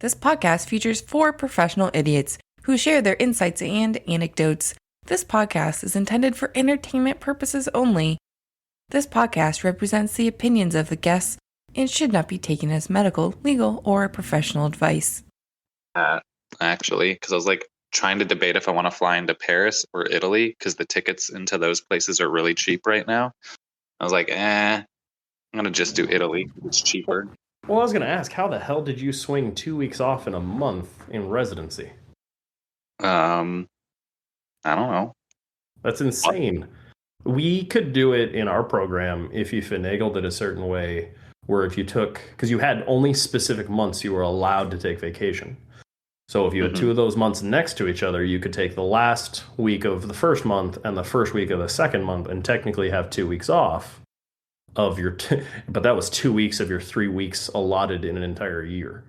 This podcast features 4 professional idiots who share their insights and anecdotes. This podcast is intended for entertainment purposes only. This podcast represents the opinions of the guests and should not be taken as medical, legal, or professional advice. Actually, because I was trying to debate if I want to fly into Paris or Italy because the tickets into those places are really cheap right now. I was I'm going to just do Italy. It's cheaper. Well, I was going to ask, how the hell did you swing 2 weeks off in a month in residency? I don't know. That's insane. We could do it in our program if you finagled it a certain way, where if you took, because you had only specific months you were allowed to take vacation. So if you had 2 of those months next to each other, you could take the last week of the first month and the first week of the second month and technically have 2 weeks off of your, but that was 2 weeks of your 3 weeks allotted in an entire year.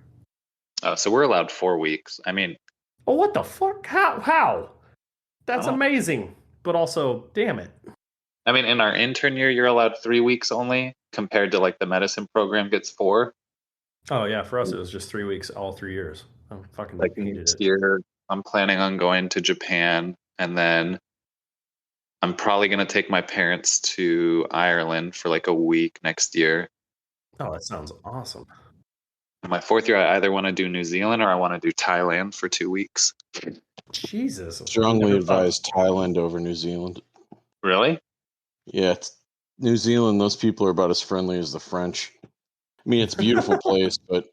So we're allowed 4 weeks. I mean, oh, what the fuck? How? That's amazing. But also, damn it. I mean, in our intern year, you're allowed 3 weeks only compared to the medicine program gets 4. Oh yeah, for us it was just 3 weeks all 3 years. I fucking hated next it. year, I'm planning on going to Japan, and then I'm probably going to take my parents to Ireland for a week next year. Oh, that sounds awesome. In my 4th year, I either want to do New Zealand or I want to do Thailand for 2 weeks. Jesus. Strongly advise Thailand over New Zealand. Really? Yeah, New Zealand, those people are about as friendly as the French. I mean, it's a beautiful place, but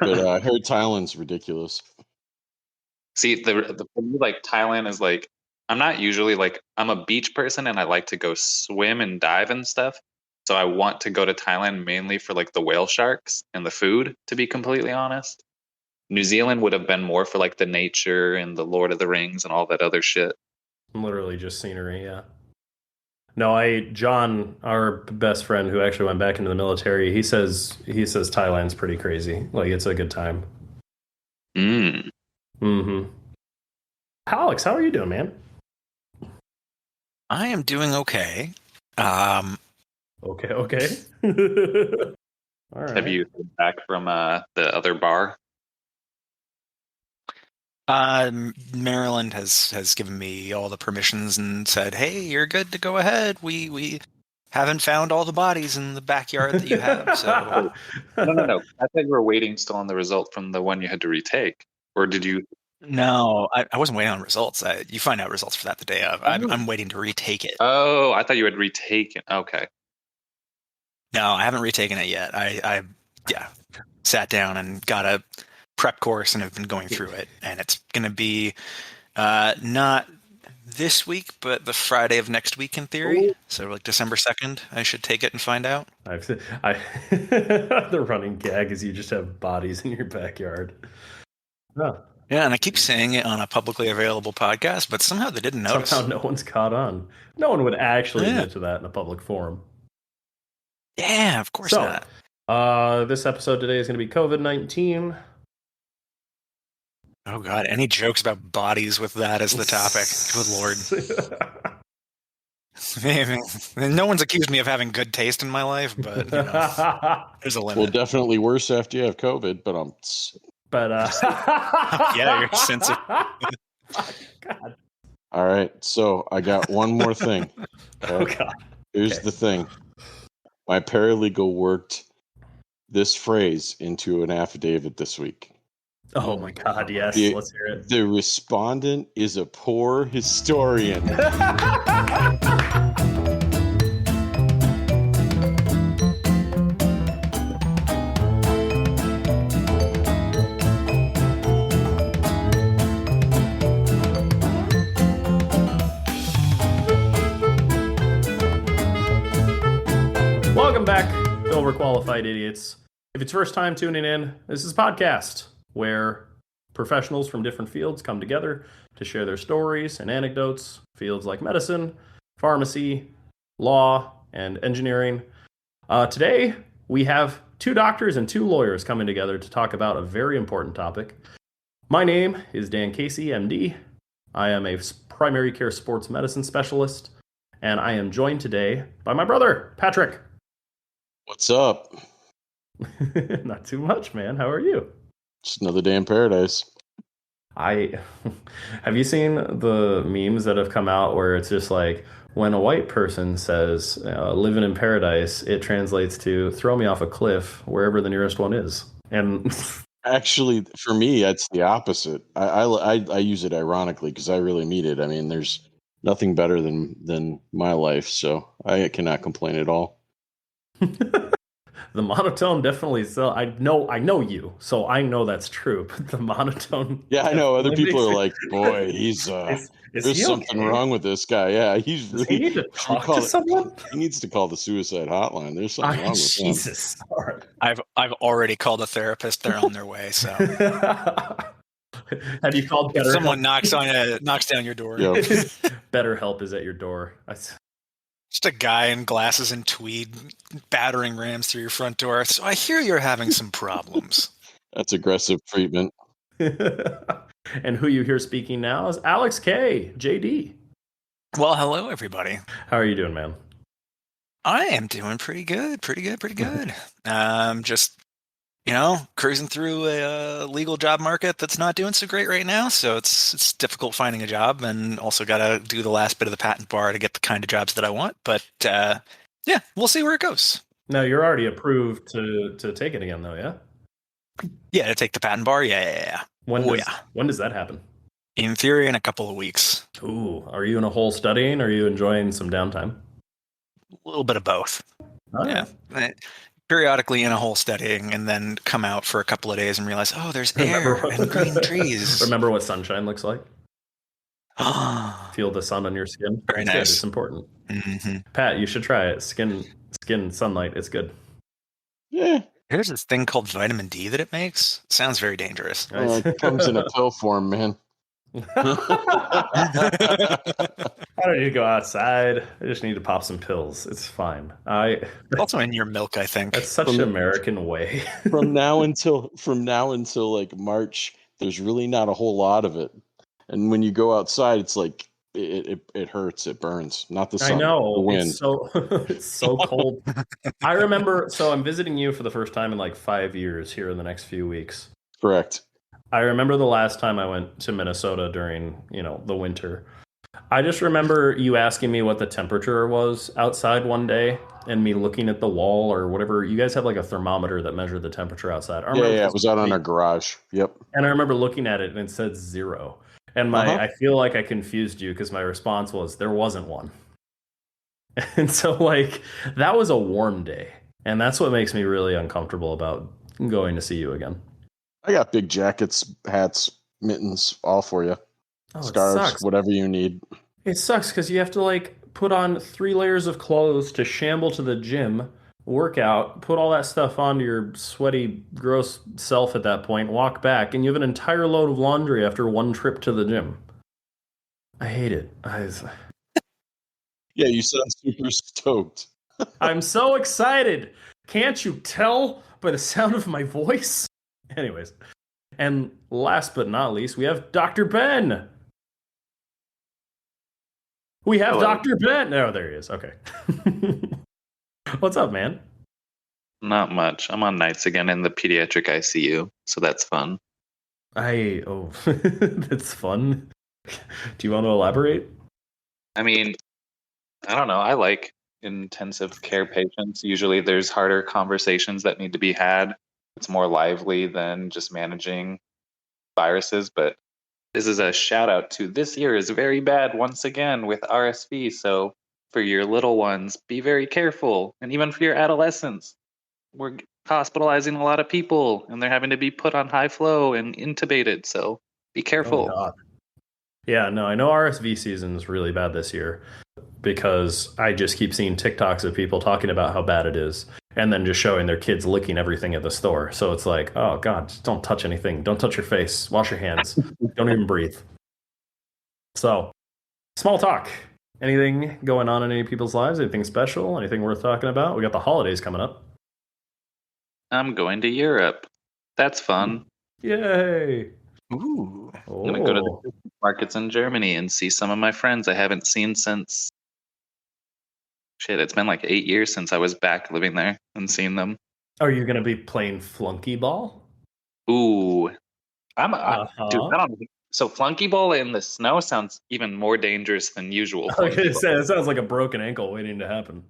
I heard Thailand's ridiculous. See, for me, Thailand is I'm not usually I'm a beach person and I like to go swim and dive and stuff. So I want to go to Thailand mainly for the whale sharks and the food, to be completely honest. New Zealand would have been more for the nature and the Lord of the Rings and all that other shit. Literally just scenery, yeah. No, John, our best friend who actually went back into the military, he says Thailand's pretty crazy. It's a good time. Mm-hmm. Alex, how are you doing, man? I am doing okay. Okay. All right. Have you come back from the other bar? Maryland has given me all the permissions and said, "Hey, you're good to go ahead. We haven't found all the bodies in the backyard that you have." So No. I thought you were waiting still on the result from the one you had to retake, or did you? No, I wasn't waiting on results. You find out results for that the day of. I'm waiting to retake it. Oh, I thought you had retaken. Okay. No, I haven't retaken it yet. I sat down and got a prep course and have been going through it, and it's going to be not this week, but the Friday of next week in theory. So December 2nd, I should take it and find out. The running gag is you just have bodies in your backyard. Oh. Yeah, and I keep saying it on a publicly available podcast, but somehow they didn't notice. Somehow no one's caught on. No one would actually admit to that in a public forum. Yeah, of course not. This episode today is going to be COVID-19. Oh God! Any jokes about bodies with that as the topic? Good Lord! No one's accused me of having good taste in my life, but there's a limit. Well, definitely worse after you have COVID, yeah, your sense of. God. All right, so I got one more thing. Oh God! Here's the thing. My paralegal worked this phrase into an affidavit this week. Oh my God, yes. Let's hear it. The respondent is a poor historian. Welcome back, overqualified idiots. If it's first time tuning in, this is a podcast where professionals from different fields come together to share their stories and anecdotes, fields like medicine, pharmacy, law, and engineering. Today, we have 2 doctors and 2 lawyers coming together to talk about a very important topic. My name is Dan Casey, MD. I am a primary care sports medicine specialist, and I am joined today by my brother, Patrick. What's up? Not too much, man. How are you? Just another day in paradise. Have you seen the memes that have come out where it's just like when a white person says living in paradise, it translates to throw me off a cliff wherever the nearest one is. And Actually, for me, that's the opposite. I use it ironically because I really mean it. I mean, there's nothing better than my life, so I cannot complain at all. the monotone definitely I know you, so I know that's true, but the monotone Yeah, I know. Other definitely people are makes like, boy, he's is there's he something okay? wrong with this guy. Yeah, he's Does he really need to should we talk call to it someone? he needs to call the suicide hotline. There's something wrong with him. Jesus. All right. I've already called a therapist. They're on their way. So Have you called if BetterHelp? someone knocks down your door, Yeah. BetterHelp is at your door. just a guy in glasses and tweed battering rams through your front door. So I hear you're having some problems. That's aggressive treatment. And who you hear speaking now is Alex K. JD. Well, hello everybody. How are you doing, man? I am doing pretty good. Just cruising through a legal job market that's not doing so great right now. So it's difficult finding a job, and also got to do the last bit of the patent bar to get the kind of jobs that I want. But yeah, we'll see where it goes. No, you're already approved to take it again, though, yeah? Yeah, to take the patent bar. Yeah. When does that happen? In theory, in a couple of weeks. Ooh, are you in a hole studying? Or are you enjoying some downtime? A little bit of both. Oh, yeah. Periodically in a hole studying, and then come out for a couple of days and realize, oh, there's air and green trees. Remember what sunshine looks like? Feel the sun on your skin. Very nice. Good. It's important. Mm-hmm. Pat, you should try it. Skin sunlight. It's good. Yeah. There's this thing called vitamin D that it makes. Sounds very dangerous. It comes in a pill form, man. I don't need to go outside. I just need to pop some pills. It's fine. Also in your milk, I think. That's such an American way. from now until like March, there's really not a whole lot of it. And when you go outside, it's like it hurts, it burns. Not the sun, I know. the wind. It's so cold. I remember. So I'm visiting you for the first time in like 5 years here in the next few weeks. Correct. I remember the last time I went to Minnesota during, the winter. I just remember you asking me what the temperature was outside one day, and me looking at the wall or whatever. You guys have like a thermometer that measured the temperature outside. Yeah, it was out on our garage. Yep. And I remember looking at it and it said 0. And I feel like I confused you because my response was there wasn't one. And so like that was a warm day. And that's what makes me really uncomfortable about going to see you again. I got big jackets, hats, mittens, all for you. Oh, scarves, whatever you need. It sucks because you have to like put on 3 layers of clothes to shamble to the gym, work out, put all that stuff onto your sweaty, gross self at that point, walk back, and you have an entire load of laundry after one trip to the gym. I hate it. Yeah, you sound super stoked. I'm so excited. Can't you tell by the sound of my voice? Anyways, and last but not least, we have Dr. Ben. Hello. Dr. Ben. Oh, there he is. Okay. What's up, man? Not much. I'm on nights again in the pediatric ICU, so that's fun. That's fun. Do you want to elaborate? I mean, I don't know. I like intensive care patients. Usually there's harder conversations that need to be had. It's more lively than just managing viruses, but this is a shout out to this year is very bad once again with RSV. So for your little ones, be very careful. And even for your adolescents, we're hospitalizing a lot of people and they're having to be put on high flow and intubated. So be careful. Oh, God. Yeah, no, I know RSV season is really bad this year because I just keep seeing TikToks of people talking about how bad it is and then just showing their kids licking everything at the store. So it's like, oh, God, just don't touch anything. Don't touch your face. Wash your hands. Don't even breathe. So, small talk. Anything going on in any people's lives? Anything special? Anything worth talking about? We got the holidays coming up. I'm going to Europe. That's fun. Yay. Ooh. I'm going to go to the markets in Germany and see some of my friends I haven't seen since... Shit, it's been like 8 years since I was back living there and seeing them. Are you going to be playing flunky ball? Ooh, dude, Uh-huh. I don't. So flunkyball in the snow sounds even more dangerous than usual I was gonna say, flunkyball. it sounds like a broken ankle waiting to happen.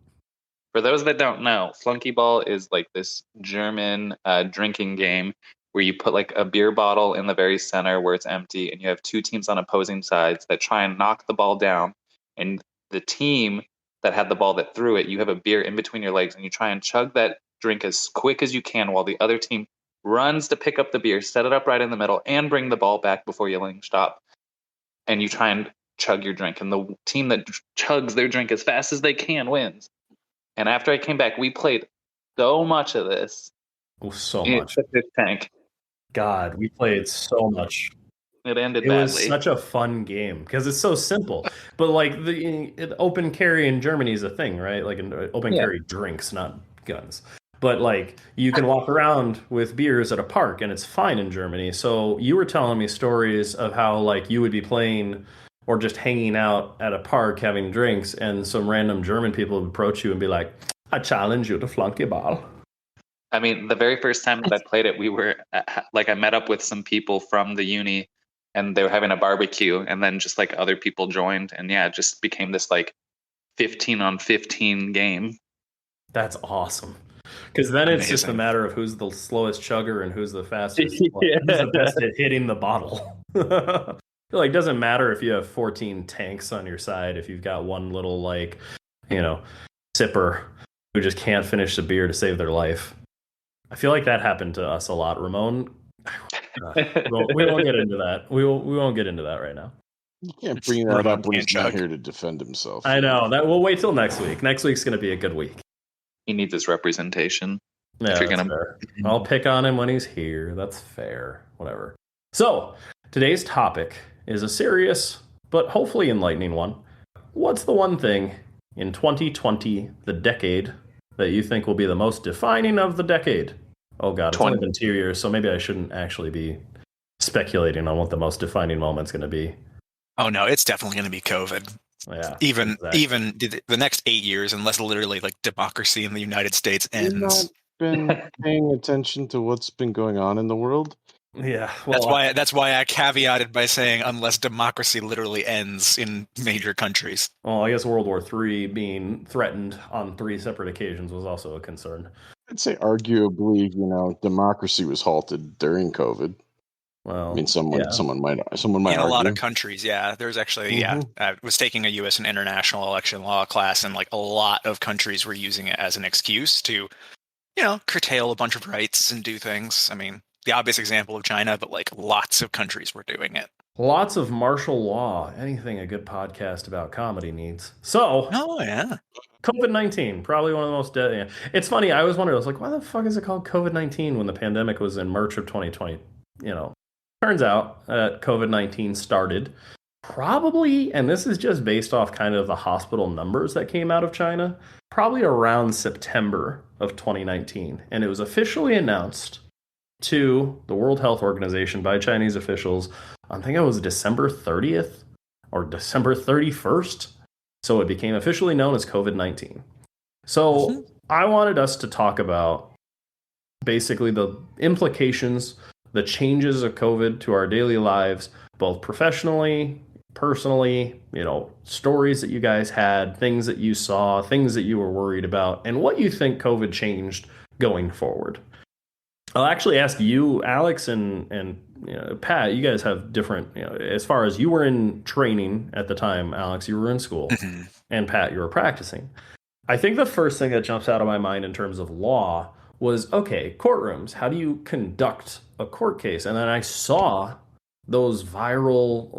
For those that don't know, flunkyball is like this German drinking game where you put like a beer bottle in the very center where it's empty, and you have two teams on opposing sides that try and knock the ball down. And the team that had the ball that threw it, you have a beer in between your legs, and you try and chug that drink as quick as you can while the other team runs to pick up the beer, set it up right in the middle, and bring the ball back before yelling stop. And you try and chug your drink, and the team that chugs their drink as fast as they can wins. And after I came back, we played so much of this. Oh, so It's much. such a tank. God, we played so much. It ended It was badly. such a fun game because it's so simple. But like the open carry in Germany is a thing, right? Like open Yeah. carry drinks, not guns. But like you can walk around with beers at a park and it's fine in Germany. So you were telling me stories of how like you would be playing or just hanging out at a park having drinks and some random German people would approach you and be like, I challenge you to flunkyball. I mean, the very first time that I played it, we were like, I met up with some people from the uni and they were having a barbecue, and then just like other people joined. And yeah, it just became this like 15 on 15 game. That's awesome. Because then it's just a Amazing. matter of who's the slowest chugger and who's the fastest, Yeah. who's the best at hitting the bottle. Like, doesn't matter if you have 14 tanks on your side, if you've got one little, like, sipper who just can't finish the beer to save their life. I feel like that happened to us a lot. Ramon, we won't get into that. We won't get into that right now. You can't bring that Ramon up when can't he's not chug. here to defend himself. I know that. We'll wait till next week. Next week's going to be a good week. He needs his representation. Yeah, If you're that's gonna- fair. I'll pick on him when he's here. That's fair. Whatever. So, today's topic is a serious but hopefully enlightening one. What's the one thing in 2020, the decade, that you think will be the most defining of the decade? Oh God, it's only been 2 years, so maybe I shouldn't actually be speculating on what the most defining moment's going to be. Oh no, it's definitely going to be COVID. Yeah. Even exactly. the next 8 years, unless literally like democracy in the United States You've not ends. been paying attention to what's been going on in the world. Yeah. Well, That's why I caveated by saying unless democracy literally ends in major countries. Well, I guess World War III being threatened on 3 separate occasions was also a concern. I'd say arguably, democracy was halted during COVID. Well, I mean, someone might In a argue. lot of countries, yeah. There's actually, Mhm. I was taking a U.S. and international election law class, and like a lot of countries were using it as an excuse to, curtail a bunch of rights and do things. I mean, the obvious example of China, but like lots of countries were doing it. Lots of martial law. Anything a good podcast about comedy needs. So, Oh yeah. COVID-19, probably one of the most deadly. It's funny. I always wondered. I was like, why the fuck is it called COVID-19 when the pandemic was in March of 2020? Turns out that COVID-19 started probably, and this is just based off kind of the hospital numbers that came out of China, probably around September of 2019. And it was officially announced to the World Health Organization by Chinese officials, I think it was December 30th or December 31st. So it became officially known as COVID-19. So I wanted us to talk about basically the implications, the changes of COVID to our daily lives, both professionally, personally, stories that you guys had, things that you saw, things that you were worried about, and what you think COVID changed going forward. I'll actually ask you, Alex, and Pat. You guys have different, as far as you were in training at the time, Alex, you were in school, and Pat, you were practicing. I think the first thing that jumps out of my mind in terms of law was, okay, courtrooms. How do you conduct a court case? And then I saw those viral,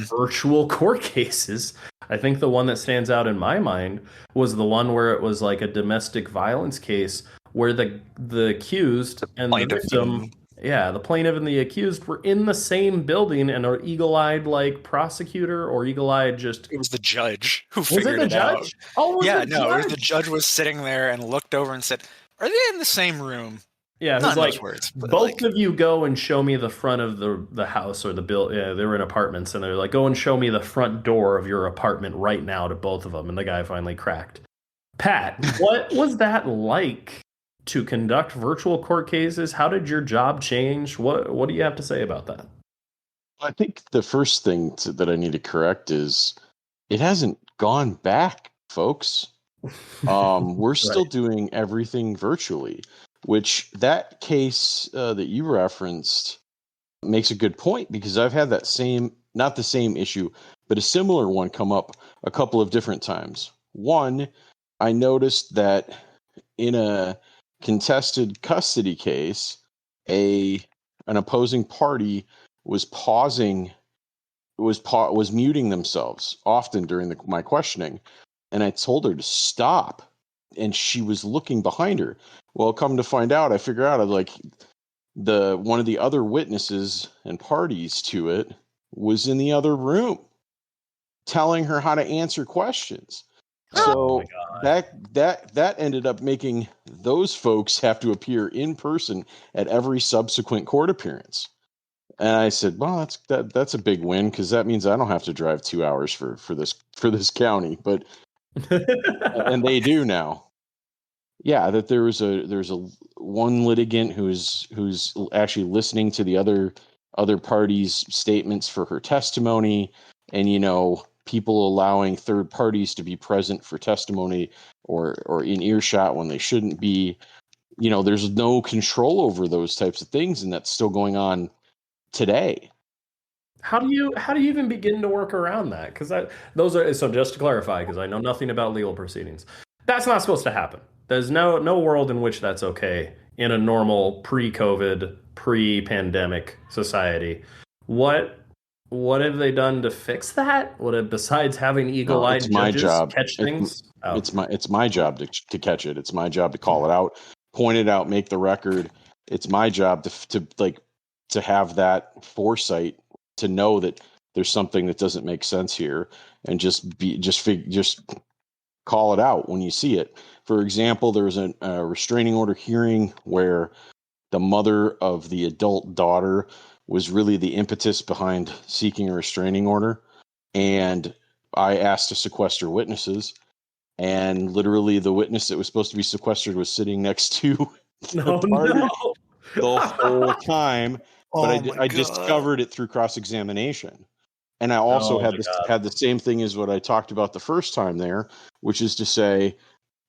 virtual court cases. I think the one that stands out in my mind was the one where it was like a domestic violence case where the accused and the victim, the plaintiff and the accused were in the same building, and an eagle-eyed prosecutor or eagle-eyed just... It was the judge who Was figured it the it judge? out. Oh, yeah, no, it was the judge was sitting there and looked over and said, "Are they in the same room?" Yeah, not it was those words. Both of you go and show me the front of the house or the building. Yeah, they were in apartments, and they're like, go and show me the front door of your apartment right now to both of them. And the guy finally cracked. Pat, what was that like to conduct virtual court cases? How did your job change? What do you have to say about that? I think the first thing that I need to correct is it hasn't gone back, folks. We're still doing everything virtually, which that case that you referenced makes a good point, because I've had that same, not the same issue, but a similar one come up a couple of different times. One, I noticed that in a contested custody case, an opposing party was was muting themselves often during my questioning, and I told her to stop, and she was looking behind her. Well, come to find out, I figure out like one of the other witnesses and parties to it was in the other room telling her how to answer questions. So that ended up making those folks have to appear in person at every subsequent court appearance. And I said, well, that's a big win, because that means I don't have to drive 2 hours for this county. But and they do now. Yeah, that there's a one litigant who's actually listening to the other parties' statements for her testimony, and people allowing third parties to be present for testimony or in earshot when they shouldn't be. There's no control over those types of things, and that's still going on today. How do you even begin to work around that? Because those are, so just to clarify, because I know nothing about legal proceedings, that's not supposed to happen. There's no world in which that's okay in a normal pre-COVID, pre-pandemic society. What have they done to fix that? Besides having eagle-eyed judges catch things? It's my job to catch it. It's my job to call it out, point it out, make the record. It's my job to have that foresight to know that there's something that doesn't make sense here, and just call it out when you see it. For example, there was a restraining order hearing where the mother of the adult daughter was really the impetus behind seeking a restraining order. And I asked to sequester witnesses, and literally the witness that was supposed to be sequestered was sitting next to the party the whole time. But I discovered it through cross-examination. And I also had the same thing as what I talked about the first time there, which is to say,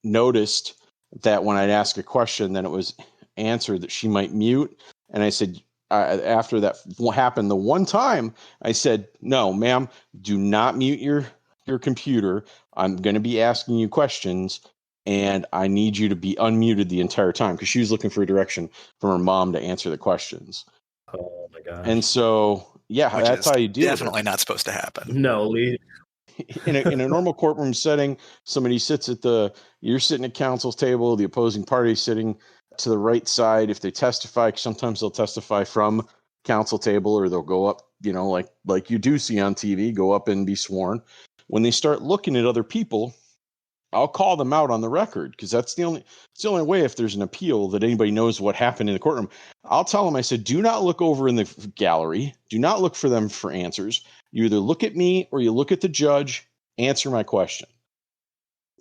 noticed that when I'd ask a question, then it was answered that she might mute. And I said, after that happened the one time, I said, no, ma'am, do not mute your computer. I'm going to be asking you questions, and I need you to be unmuted the entire time, because she was looking for a direction from her mom to answer the questions. Oh my gosh. And so, yeah, that's how you deal with it. Definitely not supposed to happen. No, Lee. In a normal courtroom setting, somebody sits you're sitting at counsel's table, the opposing party is sitting to the right side. If they testify, sometimes they'll testify from counsel table, or they'll go up, like you do see on TV, go up and be sworn. When they start looking at other people, I'll call them out on the record, because it's the only way, if there's an appeal, that anybody knows what happened in the courtroom. I'll tell them, I said, do not look over in the gallery. Do not look for them for answers. You either look at me or you look at the judge, answer my question.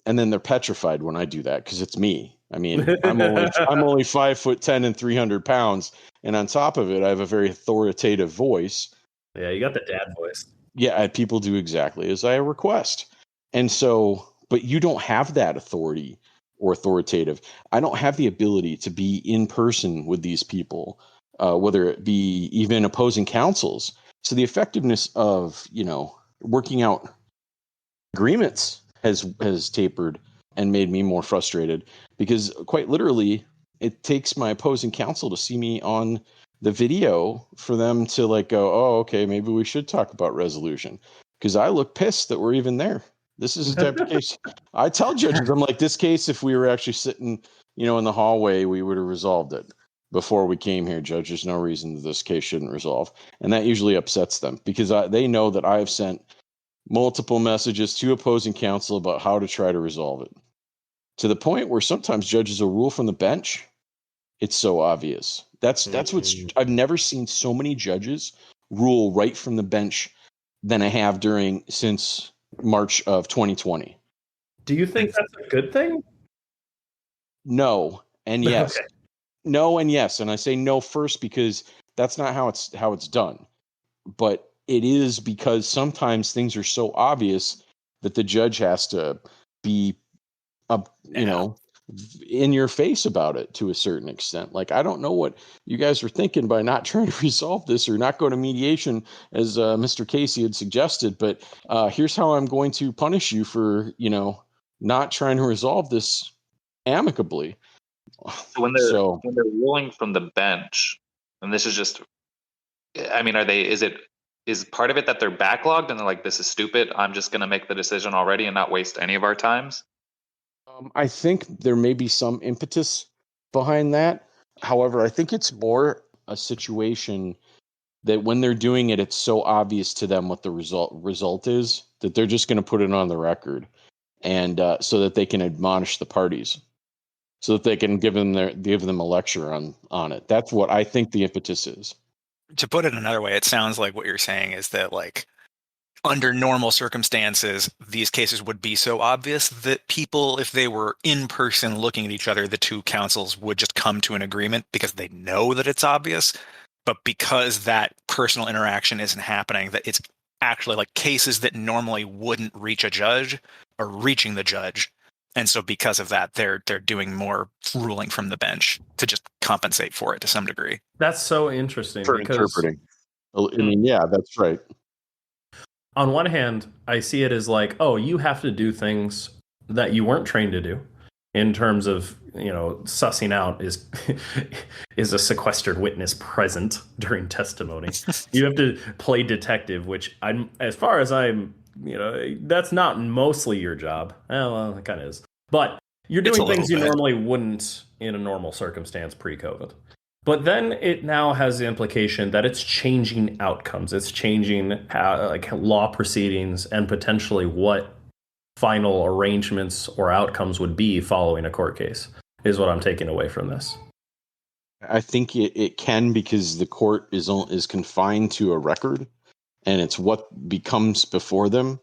And then they're petrified when I do that, because it's me. I mean, I'm only 5'10" and 300 pounds. And on top of it, I have a very authoritative voice. Yeah, you got the dad voice. Yeah, people do exactly as I request. And so, but you don't have that authority or authoritative. I don't have the ability to be in person with these people, whether it be even opposing counsels. So the effectiveness of, working out agreements has tapered and made me more frustrated, because quite literally it takes my opposing counsel to see me on the video for them to go, oh, okay, maybe we should talk about resolution, because I look pissed that we're even there. This is the type of case I tell judges, I'm like, this case, if we were actually sitting, in the hallway, we would have resolved it before we came here, Judge. There's no reason that this case shouldn't resolve. And that usually upsets them, because they know that I've sent multiple messages to opposing counsel about how to try to resolve it, to the point where sometimes judges will rule from the bench. It's so obvious. That's what's, I've never seen so many judges rule right from the bench than I have since March of 2020. Do you think that's a good thing? No. And yes, Okay. no, and yes, and I say no first because that's not how it's done. But it is because sometimes things are so obvious that the judge has to be in your face about it to a certain extent. Like, I don't know what you guys are thinking by not trying to resolve this or not go to mediation, as Mr. Casey had suggested. But here's how I'm going to punish you for, not trying to resolve this amicably. So when they're ruling from the bench, and this is just, I mean, is part of it that they're backlogged and they're like, this is stupid, I'm just going to make the decision already and not waste any of our times? I think there may be some impetus behind that. However, I think it's more a situation that when they're doing it, it's so obvious to them what the result is that they're just going to put it on the record, and so that they can admonish the parties, so that they can give them a lecture on it. That's what I think the impetus is. To put it another way, it sounds like what you're saying is that, like, under normal circumstances, these cases would be so obvious that people, if they were in person looking at each other, the two counsels would just come to an agreement because they know that it's obvious. But because that personal interaction isn't happening, that it's actually like cases that normally wouldn't reach a judge are reaching the judge. And so because of that, they're doing more ruling from the bench to just compensate for it to some degree. That's so interesting For because interpreting. I mean, yeah, that's right. on one hand, I see it as like, oh, you have to do things that you weren't trained to do in terms of, sussing out is a sequestered witness present during testimony. You have to play detective, which that's not mostly your job. Well, it kind of is. But you're doing things you normally wouldn't in a normal circumstance pre-COVID. But then it now has the implication that it's changing outcomes. It's changing law proceedings and potentially what final arrangements or outcomes would be following a court case, is what I'm taking away from this. I think it can, because the court is confined to a record, and it's what becomes before them.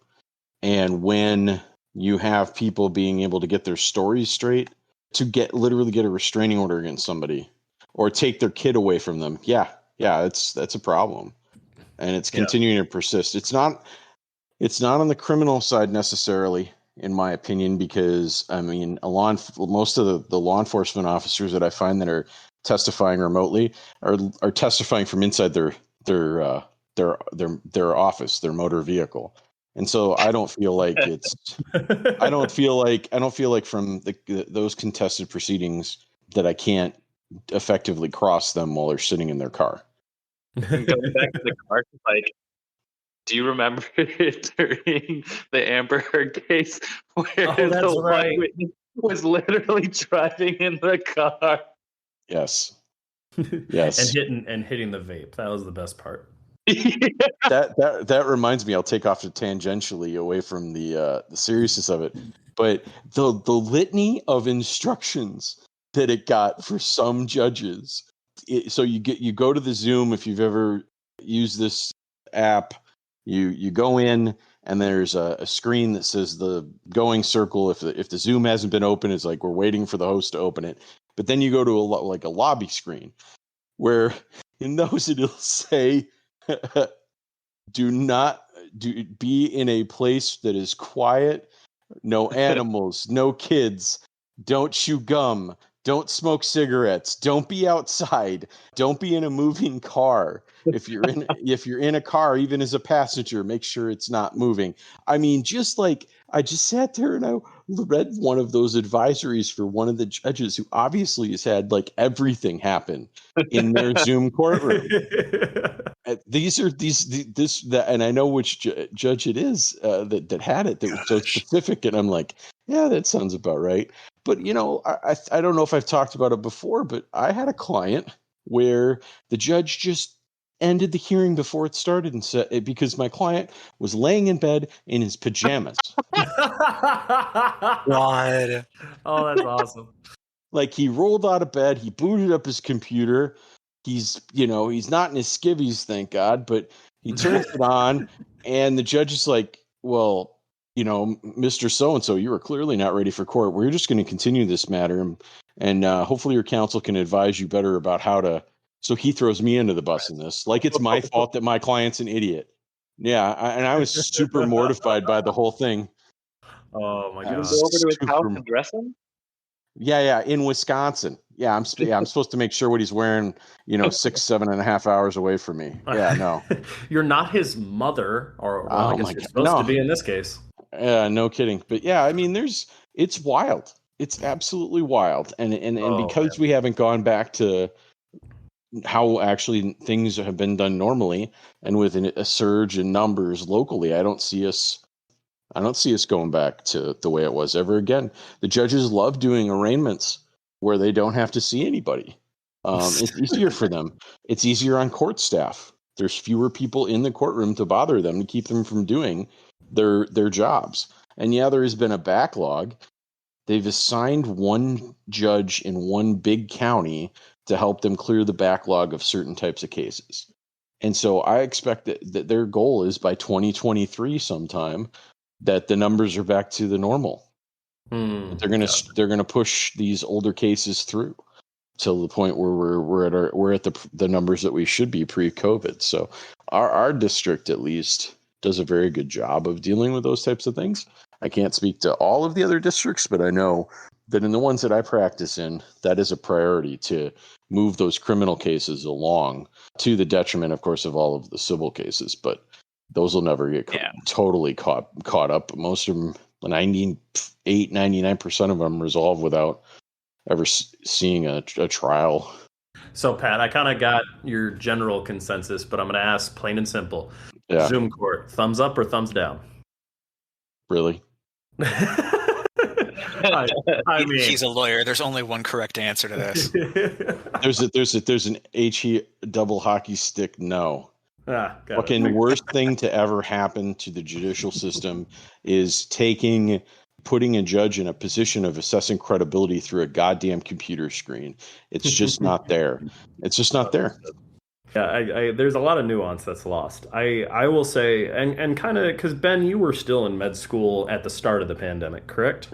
And when you have people being able to get their stories straight, to literally get a restraining order against somebody or take their kid away from them, that's a problem, and it's continuing to persist. It's not on the criminal side necessarily, in my opinion, because I mean, most of the law enforcement officers that I find that are testifying remotely are testifying from inside their office, their motor vehicle. And so I don't feel like I don't feel like from those contested proceedings that I can't effectively cross them while they're sitting in their car. Going back to the car, like, do you remember during the Amber Heard case where the one witness was literally driving in the car? Yes. Yes. and hitting the vape. That was the best part. That reminds me, I'll take off tangentially away from the seriousness of it, but the litany of instructions that it got for some judges. So you go to the Zoom, if you've ever used this app, you go in and there's a screen that says the going circle. If the Zoom hasn't been open, it's like we're waiting for the host to open it. But then you go to a lobby screen where in those it'll say, be in a place that is quiet, no animals, no kids, don't chew gum, don't smoke cigarettes, don't be outside, don't be in a moving car. If you're in a car, even as a passenger, make sure it's not moving. I mean, just like I just sat there and I read one of those advisories for one of the judges who obviously has had like everything happen in their Zoom courtroom. And I know which judge it is that had it, that was so specific, and I'm like, yeah, that sounds about right. But I don't know if I've talked about it before, but I had a client where the judge just ended the hearing before it started and said, because my client was laying in bed in his pajamas. God. Oh, that's awesome. Like, he rolled out of bed, he booted up his computer. He's not in his skivvies, thank God, but he turns it on, and the judge is like, well, Mr. So-and-so, you are clearly not ready for court. We're just going to continue this matter. And hopefully your counsel can advise you better about how to. So he throws me into the bus in this. Like it's my fault that my client's an idiot. Yeah, and I was super mortified by the whole thing. Oh my You god! go over to his house Super- and dress him? Yeah, in Wisconsin. Yeah, I'm supposed to make sure what he's wearing, 7.5 hours away from me. Yeah, no. You're not his mother, or well, I Oh guess my you're God, supposed no. to be in this case. No kidding. But yeah, I mean, it's wild. It's absolutely wild. And Oh, because we haven't gone back to how actually things have been done normally, and with a surge in numbers locally, I don't see us going back to the way it was ever again. The judges love doing arraignments where they don't have to see anybody. It's easier for them. It's easier on court staff. There's fewer people in the courtroom to bother them to keep them from doing their jobs. And yeah, there has been a backlog. They've assigned one judge in one big county to help them clear the backlog of certain types of cases. And so I expect that their goal is by 2023 sometime that the numbers are back to the normal. They're gonna push these older cases through till the point where we're at the numbers that we should be pre-COVID. So our district at least does a very good job of dealing with those types of things. I can't speak to all of the other districts, but I know that in the ones that I practice in, that is a priority to move those criminal cases along, to the detriment, of course, of all of the civil cases. But those will never get totally caught up. Most of them, 99% of them resolve without ever seeing a trial. So, Pat, I kind of got your general consensus, but I'm going to ask plain and simple. Yeah. Zoom court, thumbs up or thumbs down? Really? I mean, he's a lawyer. There's only one correct answer to this. There's an HE double hockey stick. No. Fucking worst thing to ever happen to the judicial system is putting a judge in a position of assessing credibility through a goddamn computer screen. It's just not there. It's just not there. Yeah, there's a lot of nuance that's lost. I will say, and kind of, because Ben, you were still in med school at the start of the pandemic, correct?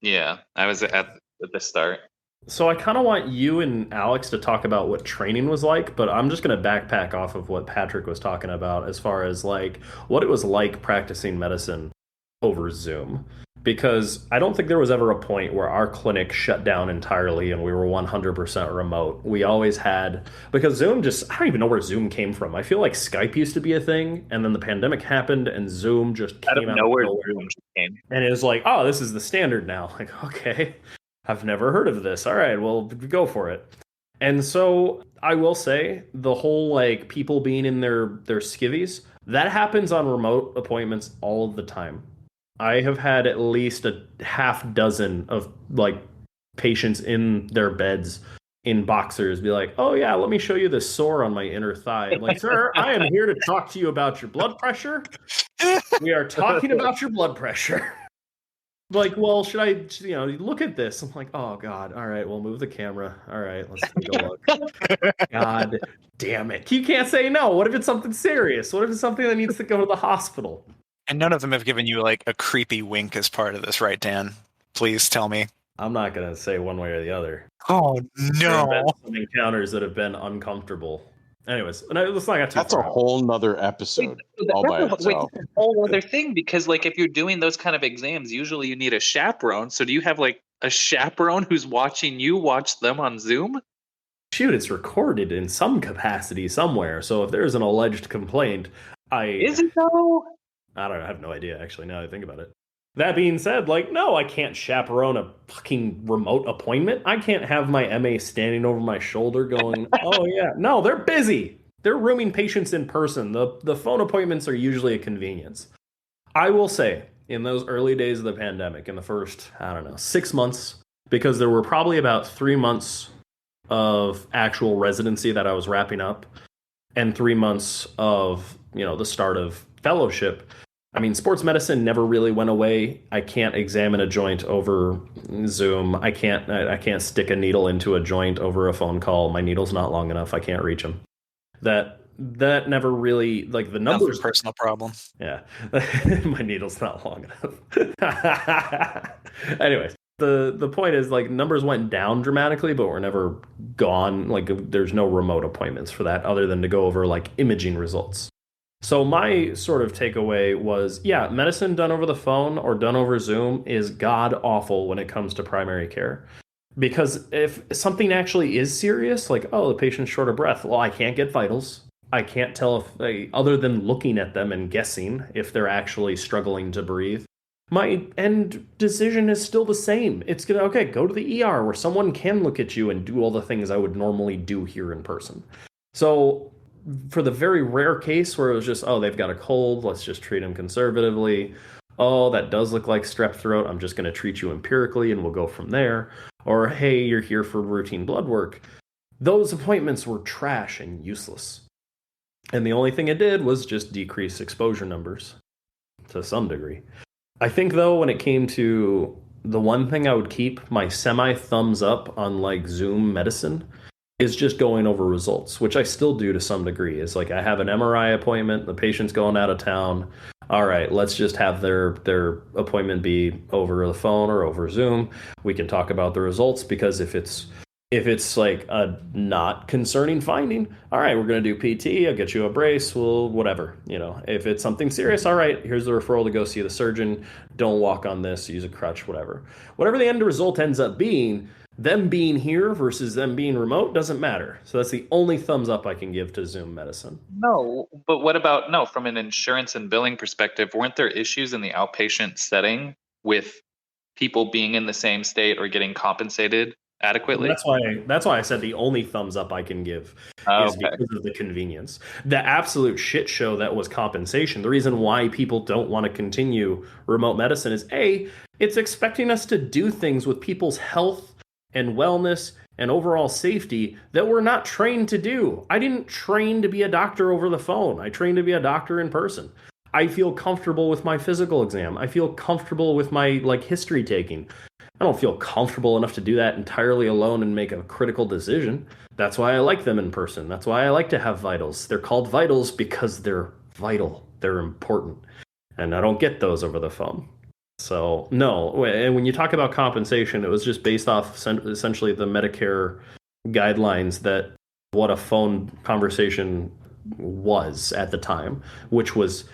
Yeah, I was at the start. So I kind of want you and Alex to talk about what training was like, but I'm just going to backpack off of what Patrick was talking about as far as like what it was like practicing medicine over Zoom. Because I don't think there was ever a point where our clinic shut down entirely and we were 100% remote. We always had, because Zoom I don't even know where Zoom came from. I feel like Skype used to be a thing, and then the pandemic happened and Zoom just came out of nowhere. Zoom came. And it was like, oh, this is the standard now. Like, okay, I've never heard of this. All right, well, go for it. And so I will say the whole like people being in their skivvies, that happens on remote appointments all of the time. I have had at least a half dozen of like patients in their beds in boxers be like, oh yeah, let me show you this sore on my inner thigh. I'm like, sir, I am here to talk to you about your blood pressure. We are talking about your blood pressure. Like, well, should I, look at this? I'm like, oh God, all right, we'll move the camera. All right, let's take a look. God damn it. You can't say no. What if it's something serious? What if it's something that needs to go to the hospital? And none of them have given you like a creepy wink as part of this, right, Dan? Please tell me. I'm not going to say one way or the other. Oh, no. There have been some encounters that have been uncomfortable. Anyways, let's not get too That's far. a whole nother episode all by itself. That's a whole other thing, because like if you're doing those kind of exams, usually you need a chaperone. So do you have like a chaperone who's watching you watch them on Zoom? Shoot, it's recorded in some capacity somewhere. So if there's an alleged complaint, Is it though? I don't know. I have no idea, actually, now that I think about it. That being said, like, no, I can't chaperone a fucking remote appointment. I can't have my MA standing over my shoulder going, oh, yeah. No, they're busy. They're rooming patients in person. The phone appointments are usually a convenience. I will say, in those early days of the pandemic, in the first, 6 months, because there were probably about 3 months of actual residency that I was wrapping up, and 3 months of, the start of fellowship. I mean, sports medicine never really went away. I can't examine a joint over Zoom. I can't stick a needle into a joint over a phone call. My needle's not long enough. I can't reach them. That never really, like, the numbers. That's a personal problem. Yeah, my needle's not long enough. Anyways, the point is like numbers went down dramatically, but were never gone. Like there's no remote appointments for that other than to go over like imaging results. So my sort of takeaway was, yeah, medicine done over the phone or done over Zoom is god awful when it comes to primary care. Because if something actually is serious, like, oh, the patient's short of breath, well, I can't get vitals. I can't tell if other than looking at them and guessing if they're actually struggling to breathe. My end decision is still the same. It's gonna, okay, go to the ER where someone can look at you and do all the things I would normally do here in person. So for the very rare case where it was just, oh, they've got a cold, let's just treat them conservatively. Oh, that does look like strep throat. I'm just going to treat you empirically and we'll go from there. Or, hey, you're here for routine blood work. Those appointments were trash and useless. And the only thing it did was just decrease exposure numbers to some degree. I think, though, when it came to the one thing I would keep my semi thumbs up on like Zoom medicine is just going over results, which I still do to some degree. Is like I have an MRI appointment, the patient's going out of town. All right, let's just have their appointment be over the phone or over Zoom. We can talk about the results because if it's like a not concerning finding, all right, we're going to do PT. I'll get you a brace. Well, whatever, If it's something serious, all right, here's the referral to go see the surgeon. Don't walk on this. Use a crutch. Whatever the end result ends up being. Them being here versus them being remote doesn't matter. So that's the only thumbs up I can give to Zoom medicine. No, but what about, no, from an insurance and billing perspective, weren't there issues in the outpatient setting with people being in the same state or getting compensated adequately? That's why I said the only thumbs up I can give is because of the convenience. The absolute shit show that was compensation. The reason why people don't want to continue remote medicine is it's expecting us to do things with people's health and wellness and overall safety that we're not trained to do. I didn't train to be a doctor over the phone. I trained to be a doctor in person. I feel comfortable with my physical exam. I feel comfortable with my history taking. I don't feel comfortable enough to do that entirely alone and make a critical decision. That's why I like them in person. That's why I like to have vitals. They're called vitals because they're vital. They're important. And I don't get those over the phone. So, no, and when you talk about compensation, it was just based off essentially the Medicare guidelines that what a phone conversation was at the time, which was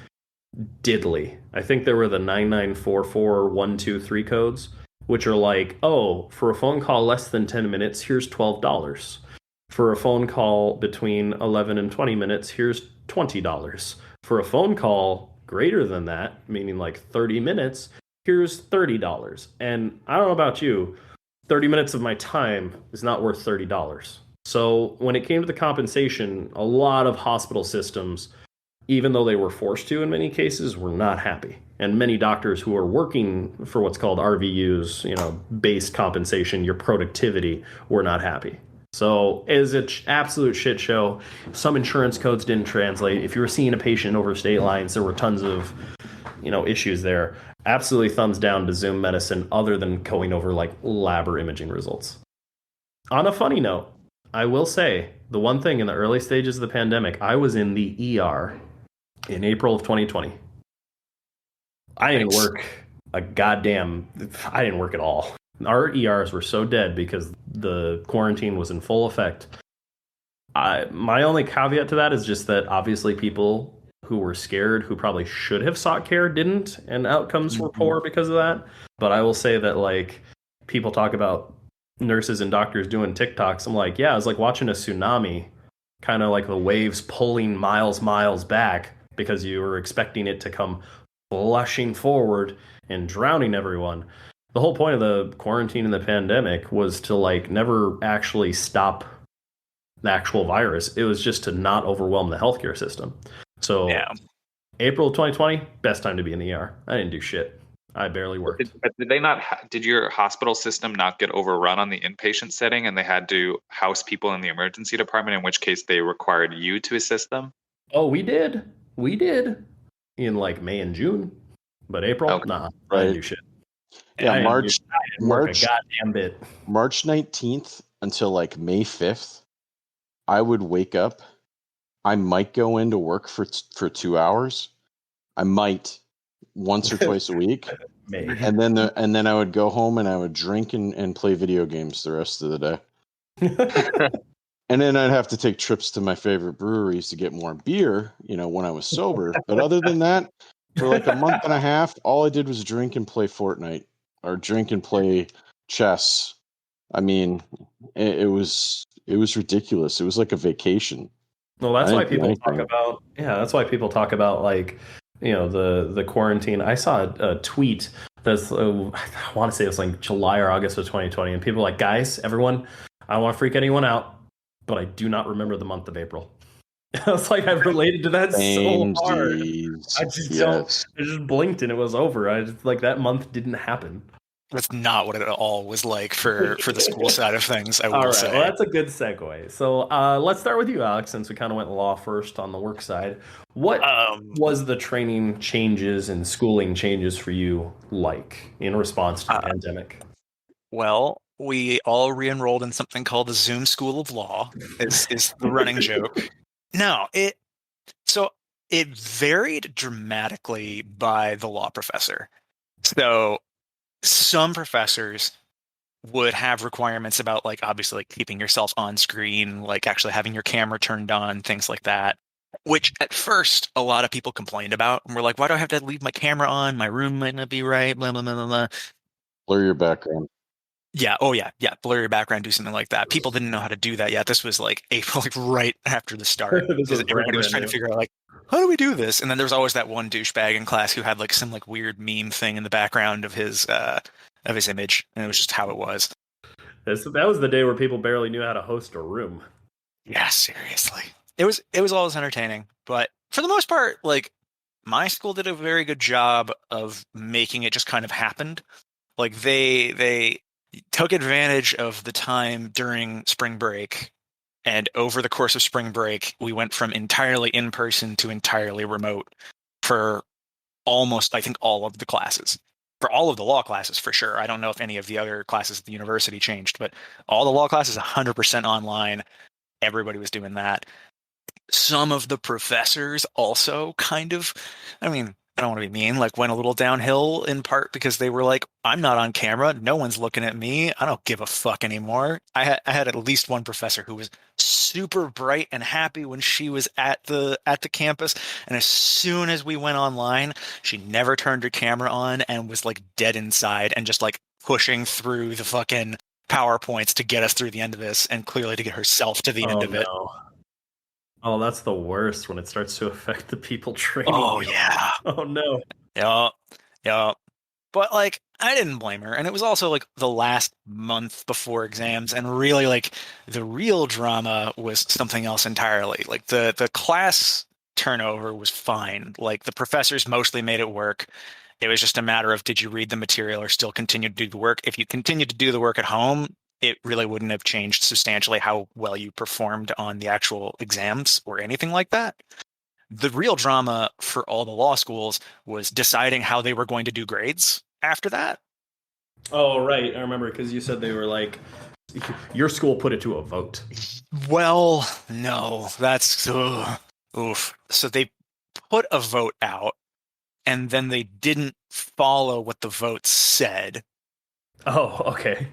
diddly. I think there were the 9944123 codes, which are like, oh, for a phone call less than 10 minutes, here's $12. For a phone call between 11 and 20 minutes, here's $20. For a phone call greater than that, meaning like 30 minutes, here's $30. And I don't know about you, 30 minutes of my time is not worth $30. So when it came to the compensation, a lot of hospital systems, even though they were forced to in many cases, were not happy. And many doctors who are working for what's called RVUs, based compensation, your productivity, were not happy. So as an absolute shit show, some insurance codes didn't translate. If you were seeing a patient over state lines, there were tons of issues there. Absolutely thumbs down to Zoom medicine other than going over lab or imaging results. On a funny note, I will say the one thing in the early stages of the pandemic, I was in the ER in April of 2020. I didn't work I didn't work at all. Our ERs were so dead because the quarantine was in full effect. My only caveat to that is just that obviously people who were scared, who probably should have sought care, didn't, and outcomes were poor because of that. But I will say that people talk about nurses and doctors doing TikToks. I'm like, yeah, it's like watching a tsunami, kind of like the waves pulling miles back because you were expecting it to come flushing forward and drowning everyone. The whole point of the quarantine and the pandemic was to never actually stop the actual virus. It was just to not overwhelm the healthcare system. So yeah. April of 2020, best time to be in the ER. I didn't do shit. I barely worked. Did your hospital system not get overrun on the inpatient setting and they had to house people in the emergency department, in which case they required you to assist them? Oh, we did in May and June, but April, nah, I didn't do shit. Yeah, March a goddamn bit. March 19th until May 5th, I would wake up. I might go into work for 2 hours. I might once or twice a week. May. And then I would go home and I would drink and play video games the rest of the day. And then I'd have to take trips to my favorite breweries to get more beer, when I was sober. But other than that, for like a month and a half, all I did was drink and play Fortnite or drink and play chess. I mean, it was ridiculous. It was like a vacation. Well, that's I why didn't do people talk anything. about that's why people talk about like the quarantine. I saw a tweet that's I want to say it was like July or August of 2020, and people were like, guys, everyone, I don't want to freak anyone out, but I do not remember the month of April. I was like, I've related to that so hard. I just don't. I just blinked and it was over. I just like that month didn't happen. That's not what it all was like for the school side of things, I All will right, say. well, that's a good segue. So let's start with you, Alex, since we kind of went law first on the work side. What was the training changes and schooling changes for you like in response to the pandemic? Well, we all re-enrolled in something called the Zoom School of Law, is the running joke. No, it varied dramatically by the law professor. So some professors would have requirements about like obviously like keeping yourself on screen, like actually having your camera turned on, things like that. Which at first a lot of people complained about and were like, why do I have to leave my camera on? My room might not be right, blah blah blah blah blah. Blur your background. Yeah, yeah. Blur your background, do something like that. People didn't know how to do that yet. This was like April, like right after the start. Because everybody was trying to figure out like, how do we do this? And then there was always that one douchebag in class who had like some like weird meme thing in the background of his image, and it was just how it was. That was the day where people barely knew how to host a room. Yeah, seriously. It was always entertaining, but for the most part, like my school did a very good job of making it just kind of happened. Like they took advantage of the time during spring break, and over the course of spring break, we went from entirely in person to entirely remote for almost, I think, all of the classes. For all of the law classes, for sure. I don't know if any of the other classes at the university changed, but all the law classes 100% online. Everybody was doing that. Some of the professors also kind of, I mean, I don't want to be mean, like went a little downhill in part because they were like, I'm not on camera. No one's looking at me. I don't give a fuck anymore. I had at least one professor who was super bright and happy when she was at the campus. And as soon as we went online, she never turned her camera on and was like dead inside and just like pushing through the fucking PowerPoints to get us through the end of this and clearly to get herself to the end of it. Oh, that's the worst when it starts to affect the people training. Oh, yeah. Oh, no. Yeah. But, like, I didn't blame her. And it was also, like, the last month before exams. And really, like, the real drama was something else entirely. Like, the class turnover was fine. Like, the professors mostly made it work. It was just a matter of, did you read the material or still continue to do the work? If you continued to do the work at home, it really wouldn't have changed substantially how well you performed on the actual exams or anything like that. The real drama for all the law schools was deciding how they were going to do grades after that. Oh, right. I remember because you said they were like, your school put it to a vote. Well, no, that's oof. So they put a vote out and then they didn't follow what the vote said. Oh, okay.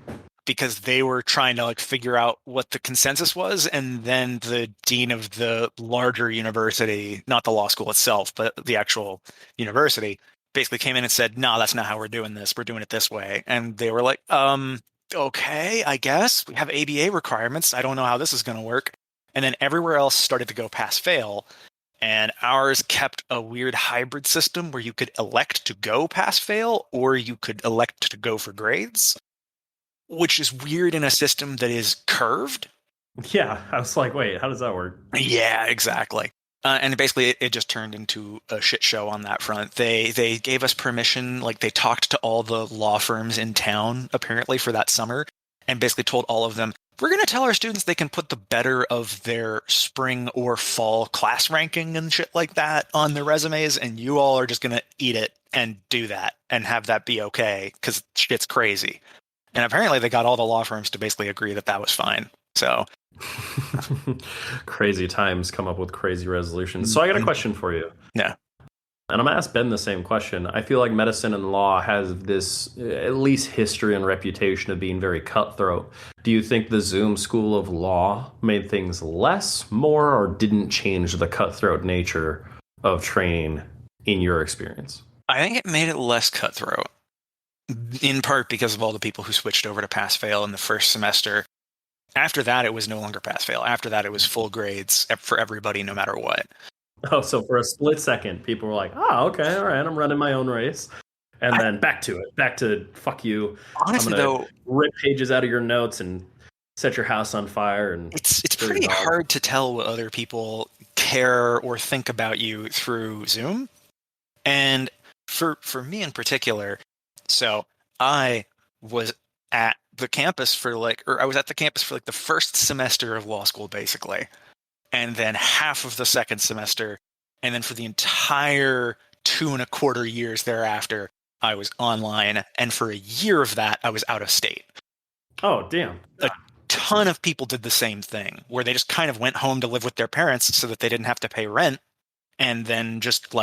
Because they were trying to like figure out what the consensus was, and then the dean of the larger university, not the law school itself, but the actual university, basically came in and said, no, that's not how we're doing this. We're doing it this way. And they were like, okay, I guess. We have ABA requirements. I don't know how this is going to work. And then everywhere else started to go pass-fail. And ours kept a weird hybrid system where you could elect to go pass-fail, or you could elect to go for grades. Which is weird in a system that is curved. Yeah, I was like, wait, how does that work? Yeah, exactly. And basically, it just turned into a shit show on that front. They gave us permission, like they talked to all the law firms in town, apparently, for that summer, and basically told all of them, we're going to tell our students they can put the better of their spring or fall class ranking and shit like that on their resumes, and you all are just going to eat it and do that and have that be okay, because shit's crazy. And apparently they got all the law firms to basically agree that that was fine. So crazy times come up with crazy resolutions. So I got a question for you. Yeah. And I'm going to ask Ben the same question. I feel like medicine and law has this, at least history and reputation of being very cutthroat. Do you think the Zoom School of Law made things less, more, or didn't change the cutthroat nature of training in your experience? I think it made it less cutthroat, in part because of all the people who switched over to pass-fail in the first semester. After that, it was no longer pass-fail. After that, it was full grades for everybody, no matter what. Oh, so for a split second, people were like, oh, okay, all right, I'm running my own race. And then back to fuck you. Honestly, I'm gonna though, rip pages out of your notes and set your house on fire. And it's kill your pretty dog. hard to tell what other people care or think about you through Zoom. And for me in particular, so I was at the campus for the first semester of law school, basically. And then half of the second semester, and then for the entire 2.25 years thereafter, I was online, and for a year of that, I was out of state. Oh, damn. A ton of people did the same thing, where they just kind of went home to live with their parents so that they didn't have to pay rent, and then just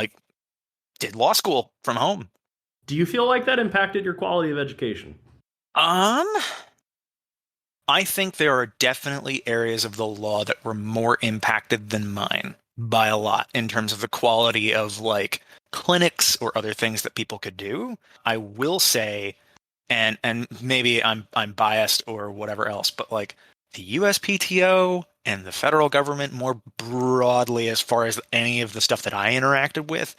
did law school from home. Do you feel like that impacted your quality of education? I think there are definitely areas of the law that were more impacted than mine by a lot in terms of the quality of clinics or other things that people could do. I will say, and maybe I'm biased or whatever else, but the USPTO and the federal government more broadly, as far as any of the stuff that I interacted with,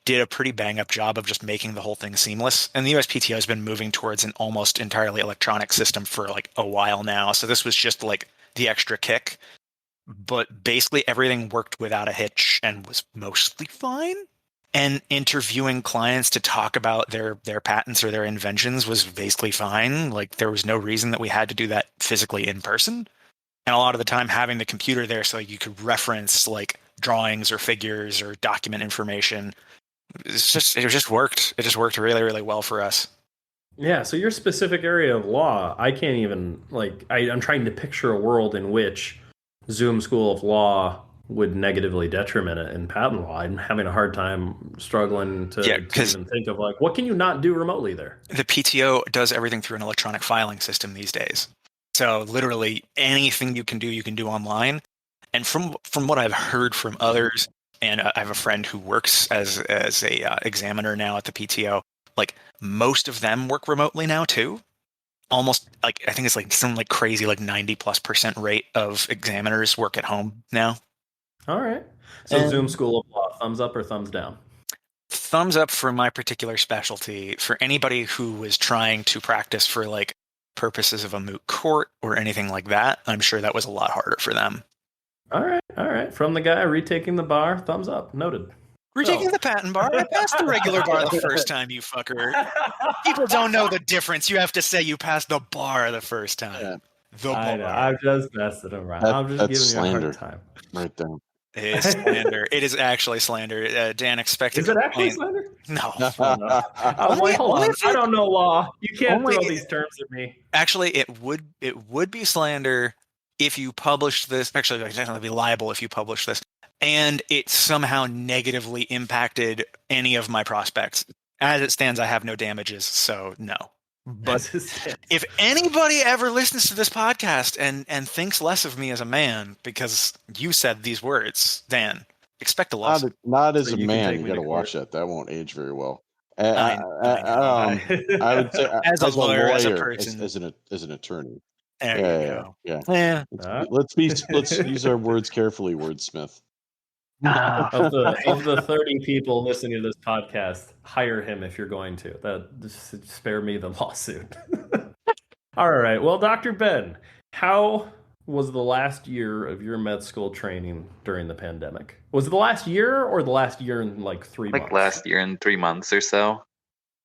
did a pretty bang-up job of just making the whole thing seamless. And the USPTO has been moving towards an almost entirely electronic system for a while now. So this was just the extra kick. But basically everything worked without a hitch and was mostly fine. And interviewing clients to talk about their patents or their inventions was basically fine. There was no reason that we had to do that physically in person. And a lot of the time having the computer there so you could reference drawings or figures or document information, it just worked. It just worked really, really well for us. Yeah, so your specific area of law, I can't even, I'm trying to picture a world in which Zoom School of Law would negatively detriment it in patent law. I'm having a hard time struggling to even think of, what can you not do remotely there? The PTO does everything through an electronic filing system these days. So literally anything you can do online. And from what I've heard from others, and I have a friend who works as a examiner now at the PTO. Most of them work remotely now too. Almost I think it's some crazy 90+% rate of examiners work at home now. All right. So Zoom School of Law, thumbs up or thumbs down? Thumbs up for my particular specialty. For anybody who was trying to practice for purposes of a moot court or anything like that, I'm sure that was a lot harder for them. All right. From the guy retaking the bar, thumbs up. Noted. Retaking the patent bar? I passed the regular bar the first time, you fucker. People don't know the difference. You have to say you passed the bar the first time. Yeah. The bar. I know. I'm just messing around. I'm just giving slander. you a hard time. Right there. It is slander. It is actually slander. Dan expected. Is it actually slander? No. I'm hold on. I don't know law. You can't throw these terms at me. Actually, it would be slander if you published this. Actually, I'd definitely be liable if you published this, and it somehow negatively impacted any of my prospects. As it stands, I have no damages, so no. But if anybody ever listens to this podcast and thinks less of me as a man because you said these words, Dan, expect a lawsuit. Not as a man. You got to watch that. That won't age very well. I would say as a lawyer, as a person, as an attorney. There you go. Let's use our words carefully, wordsmith. Of the 30 people listening to this podcast, hire him if you're going to. Just spare me the lawsuit. All right. Well, Dr. Ben, how was the last year of your med school training during the pandemic? Was it the last year or the last year in 3 months? Last year in 3 months or so.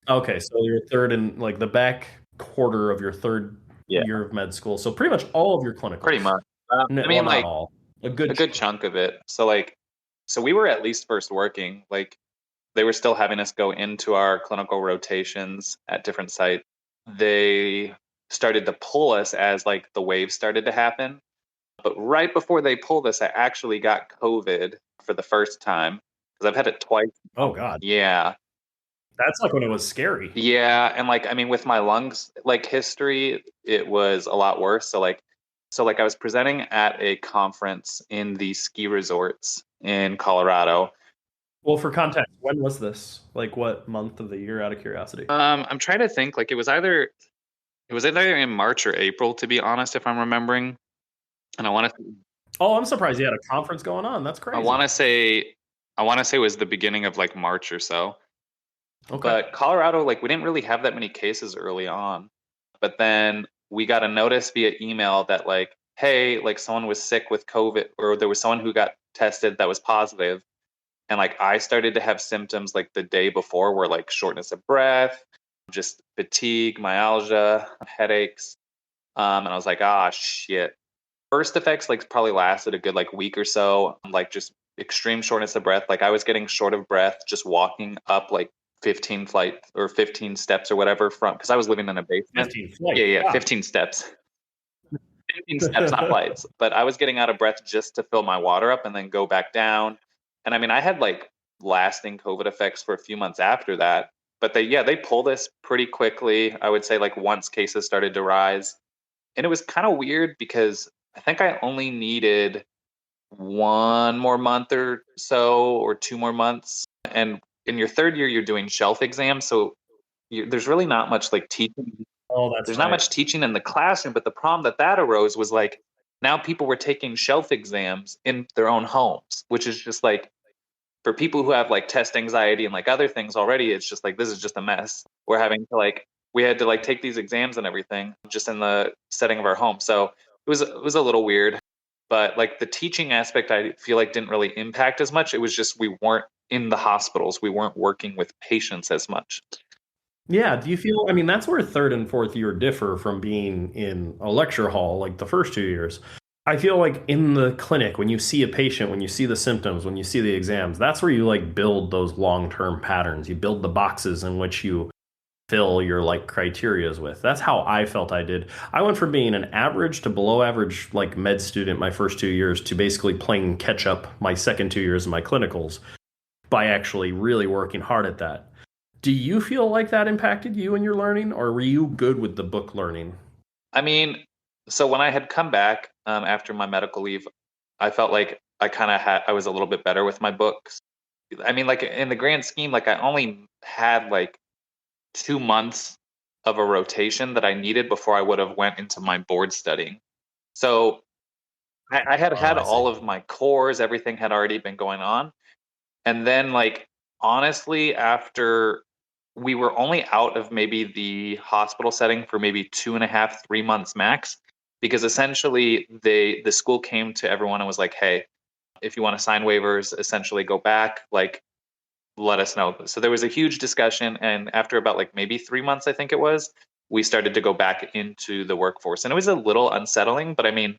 Okay, so your third and the back quarter of your third year of med school. So pretty much all of your clinicals. Pretty much. Not all. A good chunk of it. So we were at least first working. They were still having us go into our clinical rotations at different sites. They started to pull us as the wave started to happen. But right before they pulled us, I actually got COVID for the first time. because I've had it twice. Oh God. Yeah. That's like when it was scary. Yeah, and like I mean with my lungs like history, it was a lot worse. So I was presenting at a conference in the ski resorts in Colorado. Well, for context, when was this? Like what month of the year, out of curiosity? I'm trying to think, like it was either in March or April, to be honest, if I'm remembering. And Oh, I'm surprised you had a conference going on. That's I crazy. want to say it was the beginning of like March or so. Okay. But Colorado, like we didn't really have that many cases early on. But then we got a notice via email that like, hey, like someone was sick with COVID, or there was someone who got tested that was positive. And like I started to have symptoms like the day before were like shortness of breath, just fatigue, myalgia, headaches. And I was like, ah, shit. First effects like probably lasted a good like week or so, like just extreme shortness of breath. Like I was getting short of breath just walking up like 15 flights or 15 steps or whatever from, because I was living in a basement. 15 flights. Yeah, Wow. 15 steps. 15 steps, not flights. But I was getting out of breath just to fill my water up and then go back down. And I mean, I had like lasting COVID effects for a few months after that. But they pulled us pretty quickly. I would say like once cases started to rise. And it was kind of weird because I think I only needed one more month or so, or 2 more months. And in your third year, you're doing shelf exams. So there's really not much like teaching. Oh, that's There's right. not much teaching in the classroom. But the problem that arose was like now people were taking shelf exams in their own homes, which is just like for people who have like test anxiety and like other things already, it's just like this is just a mess. We had to like take these exams and everything just in the setting of our home. So it was a little weird. But like the teaching aspect, I feel like didn't really impact as much. It was just we weren't in the hospitals. We weren't working with patients as much. Yeah, do you feel, I mean, that's where third and fourth year differ from being in a lecture hall like the first 2 years. I feel like in the clinic, when you see a patient, when you see the symptoms, when you see the exams, that's where you like build those long-term patterns. You build the boxes in which you fill your like criterias with. That's how I felt I did. I went from being an average to below average like med student my first 2 years to basically playing catch up my second 2 years of my clinicals by actually really working hard at that. Do you feel like that impacted you in your learning, or were you good with the book learning? I mean, so when I had come back after my medical leave, I felt like I was a little bit better with my books. I mean, like in the grand scheme, like I only had like 2 months of a rotation that I needed before I would have went into my board studying. So I had I all see. of my cores, everything had already been going on. And then like honestly, after we were only out of maybe the hospital setting for maybe 2.5, 3 months max, because essentially the school came to everyone and was like, hey, if you want to sign waivers, essentially go back, like let us know. So there was a huge discussion, and after about like maybe 3 months, I think it was, we started to go back into the workforce, and it was a little unsettling. But I mean,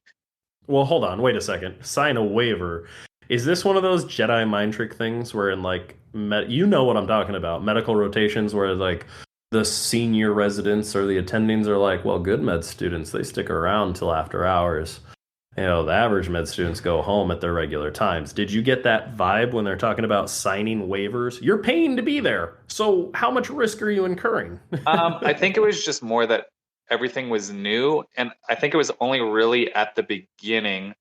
Well, hold on, wait a second. Sign a waiver. Is this one of those Jedi mind trick things where in like, you know what I'm talking about, medical rotations where like the senior residents or the attendings are like, well, good med students, they stick around till after hours. You know, the average med students go home at their regular times. Did you get that vibe when they're talking about signing waivers? You're paying to be there. So how much risk are you incurring? I think it was just more that everything was new, and I think it was only really at the beginning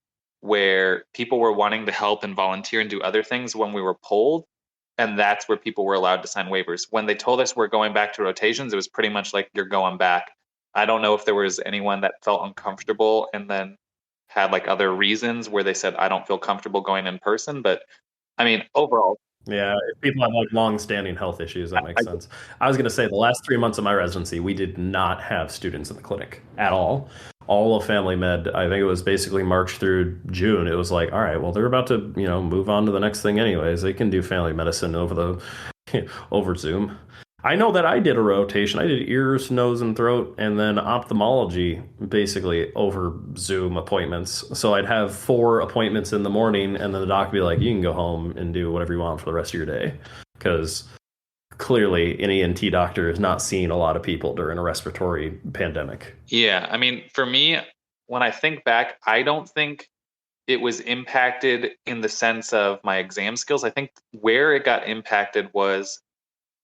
where people were wanting to help and volunteer and do other things when we were pulled, and that's where people were allowed to sign waivers. When they told us we're going back to rotations, it was pretty much like you're going back. I don't know if there was anyone that felt uncomfortable and then had like other reasons where they said I don't feel comfortable going in person, but I mean overall, Yeah, if people have like long-standing health issues, that makes sense. I was going to say the last 3 months of my residency, we did not have students in the clinic at all. All of family med, I think it was basically March through June. It was like, all right, well, they're about to, move on to the next thing anyways. They can do family medicine over Zoom. I know that I did a rotation. I did ears, nose, and throat, and then ophthalmology basically over Zoom appointments. So I'd have 4 appointments in the morning, and then the doc would be like, you can go home and do whatever you want for the rest of your day. Because clearly an ENT doctor is not seeing a lot of people during a respiratory pandemic. yeah, I mean, for me, when I think back, I don't think it was impacted in the sense of my exam skills. I think where it got impacted was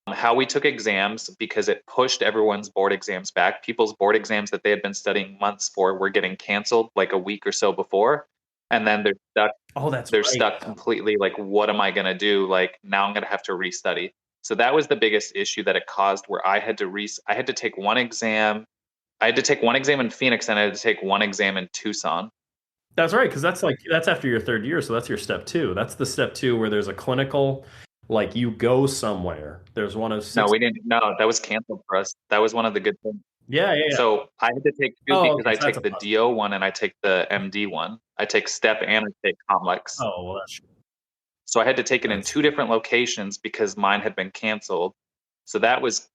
how we took exams, because it pushed everyone's board exams back. People's board exams that they had been studying months for were getting canceled like a week or so before. And then they're stuck. Oh, that's They're right. stuck completely. Like, what am I going to do? Like, now I'm going to have to restudy. So that was the biggest issue that it caused, where I had to take one exam. I had to take one exam in Phoenix, and I had to take one exam in Tucson. That's right, because that's after your third year, so that's your step 2. That's the step 2 where there's a clinical, like you go somewhere. There's one of 6. No, we didn't. No, that was canceled for us. That was one of the good things. Yeah. So I had to take 2 Oh, because okay, so I take the DO one and I take the MD one. I take STEP and I take complex. Oh, well, that's true. So I had to take it in 2 different locations because mine had been canceled. So that was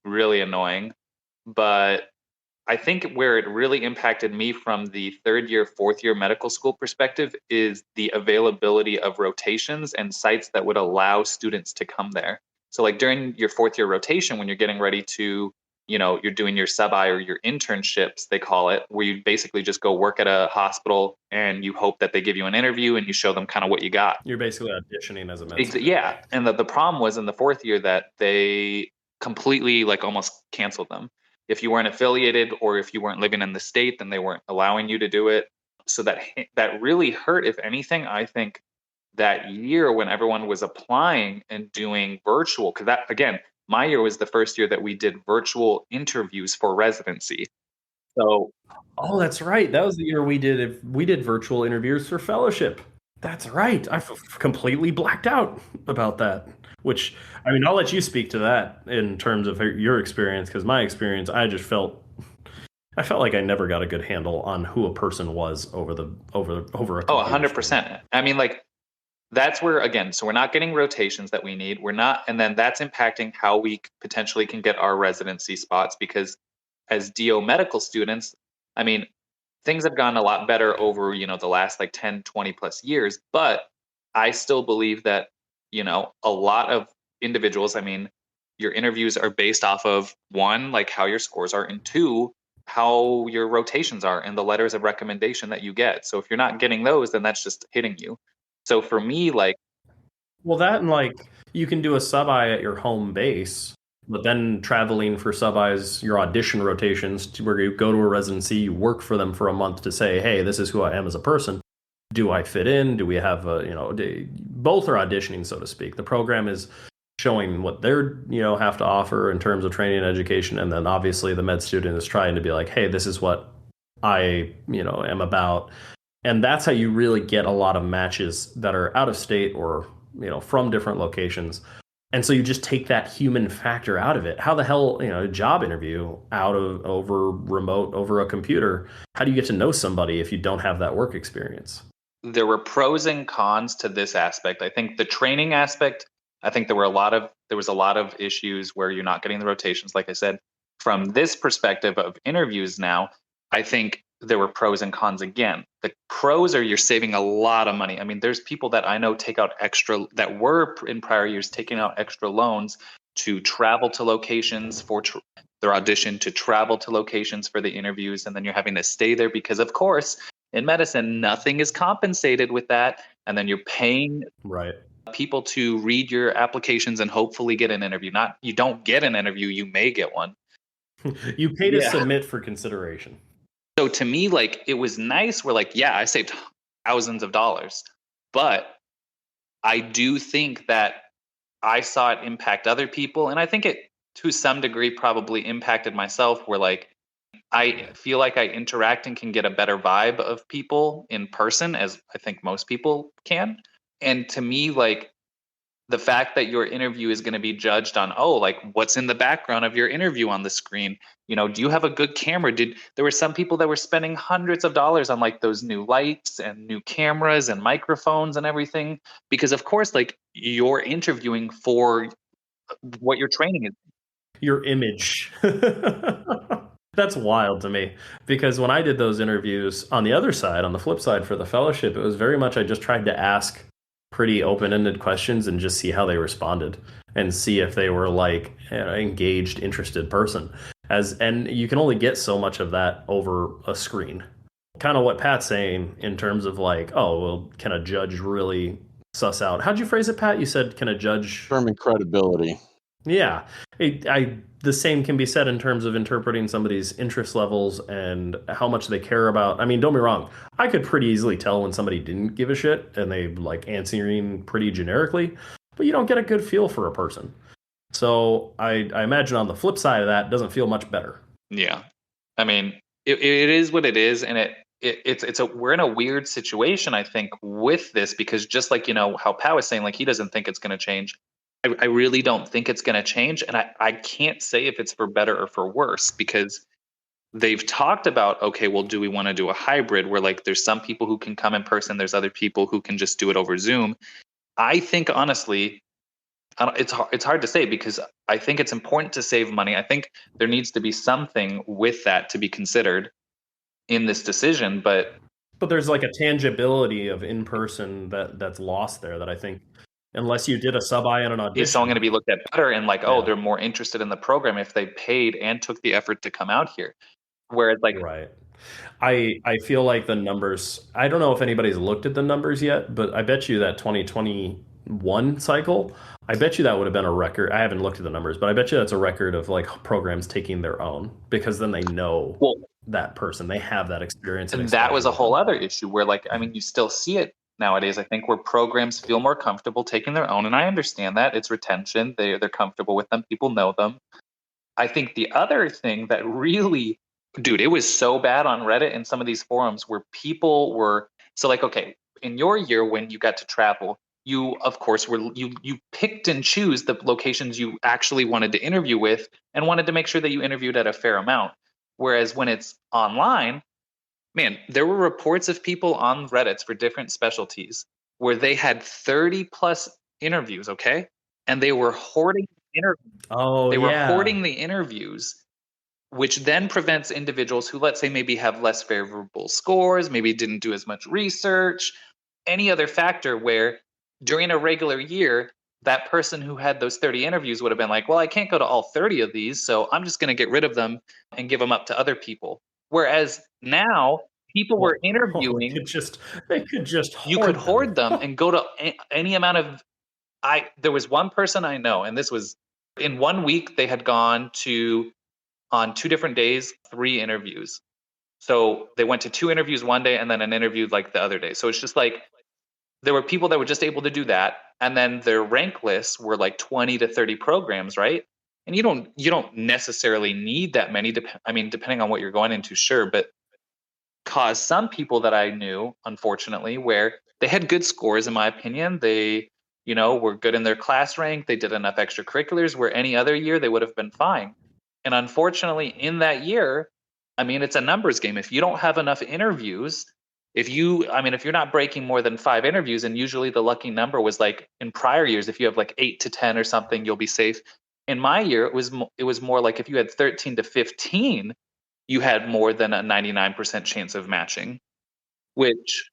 really annoying. But I think where it really impacted me from the 3rd year, 4th year medical school perspective is the availability of rotations and sites that would allow students to come there. So like during your 4th year rotation, when you're getting ready to, you're doing your sub-I or your internships, they call it, where you basically just go work at a hospital and you hope that they give you an interview and you show them kind of what you got. You're basically auditioning as a med student. Yeah. And the problem was in the 4th year that they completely like almost canceled them. If you weren't affiliated or if you weren't living in the state, then they weren't allowing you to do it. So that really hurt. If anything, I think that year when everyone was applying and doing virtual, because that, again, my year was the first year that we did virtual interviews for residency. So, oh, that's right. That was the year we did virtual interviews for fellowship. That's right. I completely blacked out about that. Which, I mean, I'll let you speak to that in terms of your experience, because my experience, I felt like I never got a good handle on who a person was over a computer 100%. screen. I mean, like, that's where, again, so we're not getting rotations that we need. We're not, and then that's impacting how we potentially can get our residency spots, because as DO medical students, I mean, things have gotten a lot better over, the last like 10, 20 plus years, but I still believe that, a lot of individuals, I mean, your interviews are based off of 1, like how your scores are, and 2, how your rotations are and the letters of recommendation that you get. So if you're not getting those, then that's just hitting you. So for me, like, well, that and like you can do a sub-I at your home base, but then traveling for sub-Is, your audition rotations, where you go to a residency, you work for them for a month to say, hey, this is who I am as a person. Do I fit in? Do we have both are auditioning, so to speak. The program is showing what they're, have to offer in terms of training and education. And then obviously the med student is trying to be like, hey, this is what I, am about. And that's how you really get a lot of matches that are out of state or, from different locations. And so you just take that human factor out of it. How the hell, a job interview over remote, over a computer, how do you get to know somebody if you don't have that work experience? There were pros and cons to this aspect. I think the training aspect, I think there was a lot of issues where you're not getting the rotations. Like I said, from this perspective of interviews now, I think there were pros and cons again. The pros are you're saving a lot of money. I mean, there's people that I know that were in prior years taking out extra loans to travel to locations for their audition, to travel to locations for the interviews, and then you're having to stay there because, of course, in medicine, nothing is compensated with that. And then you're paying people to read your applications and hopefully get an interview. You don't get an interview, you may get one. You pay to submit for consideration. So to me, like, it was nice. We're like, yeah, I saved thousands of dollars. But I do think that I saw it impact other people. And I think it, to some degree, probably impacted myself, where like, I feel like I interact and can get a better vibe of people in person, as I think most people can. And to me, like, the fact that your interview is going to be judged on, like, what's in the background of your interview on the screen? Do you have a good camera? There were some people that were spending hundreds of dollars on like those new lights and new cameras and microphones and everything, because of course, like, you're interviewing for what your training is. Your image. That's wild to me, because when I did those interviews on the other side, on the flip side for the fellowship, it was very much I just tried to ask pretty open-ended questions and just see how they responded and see if they were like an engaged, interested person. And you can only get so much of that over a screen. kind of what Pat's saying in terms of like, oh, well, can a judge really suss out? How'd you phrase it, Pat? You said, can a judge determine credibility? Yeah, the same can be said in terms of interpreting somebody's interest levels and how much they care about. I mean, don't be wrong. I could pretty easily tell when somebody didn't give a shit and they like answering pretty generically, but you don't get a good feel for a person. So I imagine on the flip side of that, it doesn't feel much better. Yeah, I mean, it is what it is, and we're in a weird situation, I think, with this, because just like, you know, how Pat was saying, like, he doesn't think it's going to change. I really don't think it's going to change. And I can't say if it's for better or for worse, because they've talked about, okay, well, do we want to do a hybrid where like there's some people who can come in person, there's other people who can just do it over Zoom. I think, honestly, it's hard to say, because I think it's important to save money. I think there needs to be something with that to be considered in this decision. But there's like a tangibility of in person that's lost there that I think, unless you did a sub-I and an audition. Is someone going to be looked at better and like, oh, they're more interested in the program if they paid and took the effort to come out here? Whereas like, right. I feel like the numbers, I don't know if anybody's looked at the numbers yet, but I bet you that 2021 cycle, I bet you that would have been a record. I haven't looked at the numbers, but I bet you that's a record of like programs taking their own, because then they know that person, they have that experience. And that was a whole other issue where like, I mean, you still see it nowadays, I think, where programs feel more comfortable taking their own. And I understand that it's retention. They're comfortable with them. People know them. I think the other thing that really, dude, it was so bad on Reddit and some of these forums where people were, so like, okay, in your year when you got to travel, you of course you picked and choose the locations you actually wanted to interview with and wanted to make sure that you interviewed at a fair amount. Whereas when it's online, man, there were reports of people on Reddits for different specialties where they had 30 plus interviews, okay? And they were hoarding interviews. They were hoarding the interviews, which then prevents individuals who, let's say, maybe have less favorable scores, maybe didn't do as much research, any other factor where during a regular year, that person who had those 30 interviews would have been like, well, I can't go to all 30 of these, so I'm just going to get rid of them and give them up to other people. Whereas now people were interviewing. They could just you could hoard them and go to any amount of. There was one person I know, and this was in 1 week, they had gone on 2 different days, 3 interviews. So they went to 2 interviews one day and then an interview like the other day. So it's just like there were people that were just able to do that. And then their rank lists were like 20 to 30 programs, right? And you don't necessarily need that many. Depending on what you're going into, sure. But caused some people that I knew, unfortunately, where they had good scores, in my opinion. They, were good in their class rank. They did enough extracurriculars where any other year they would have been fine. And unfortunately, in that year, it's a numbers game. If you don't have enough interviews, if you're not breaking more than 5 interviews, and usually the lucky number was like in prior years, if you have like 8 to 10 or something, you'll be safe. In my year, it was more like if you had 13 to 15, you had more than a 99% chance of matching, which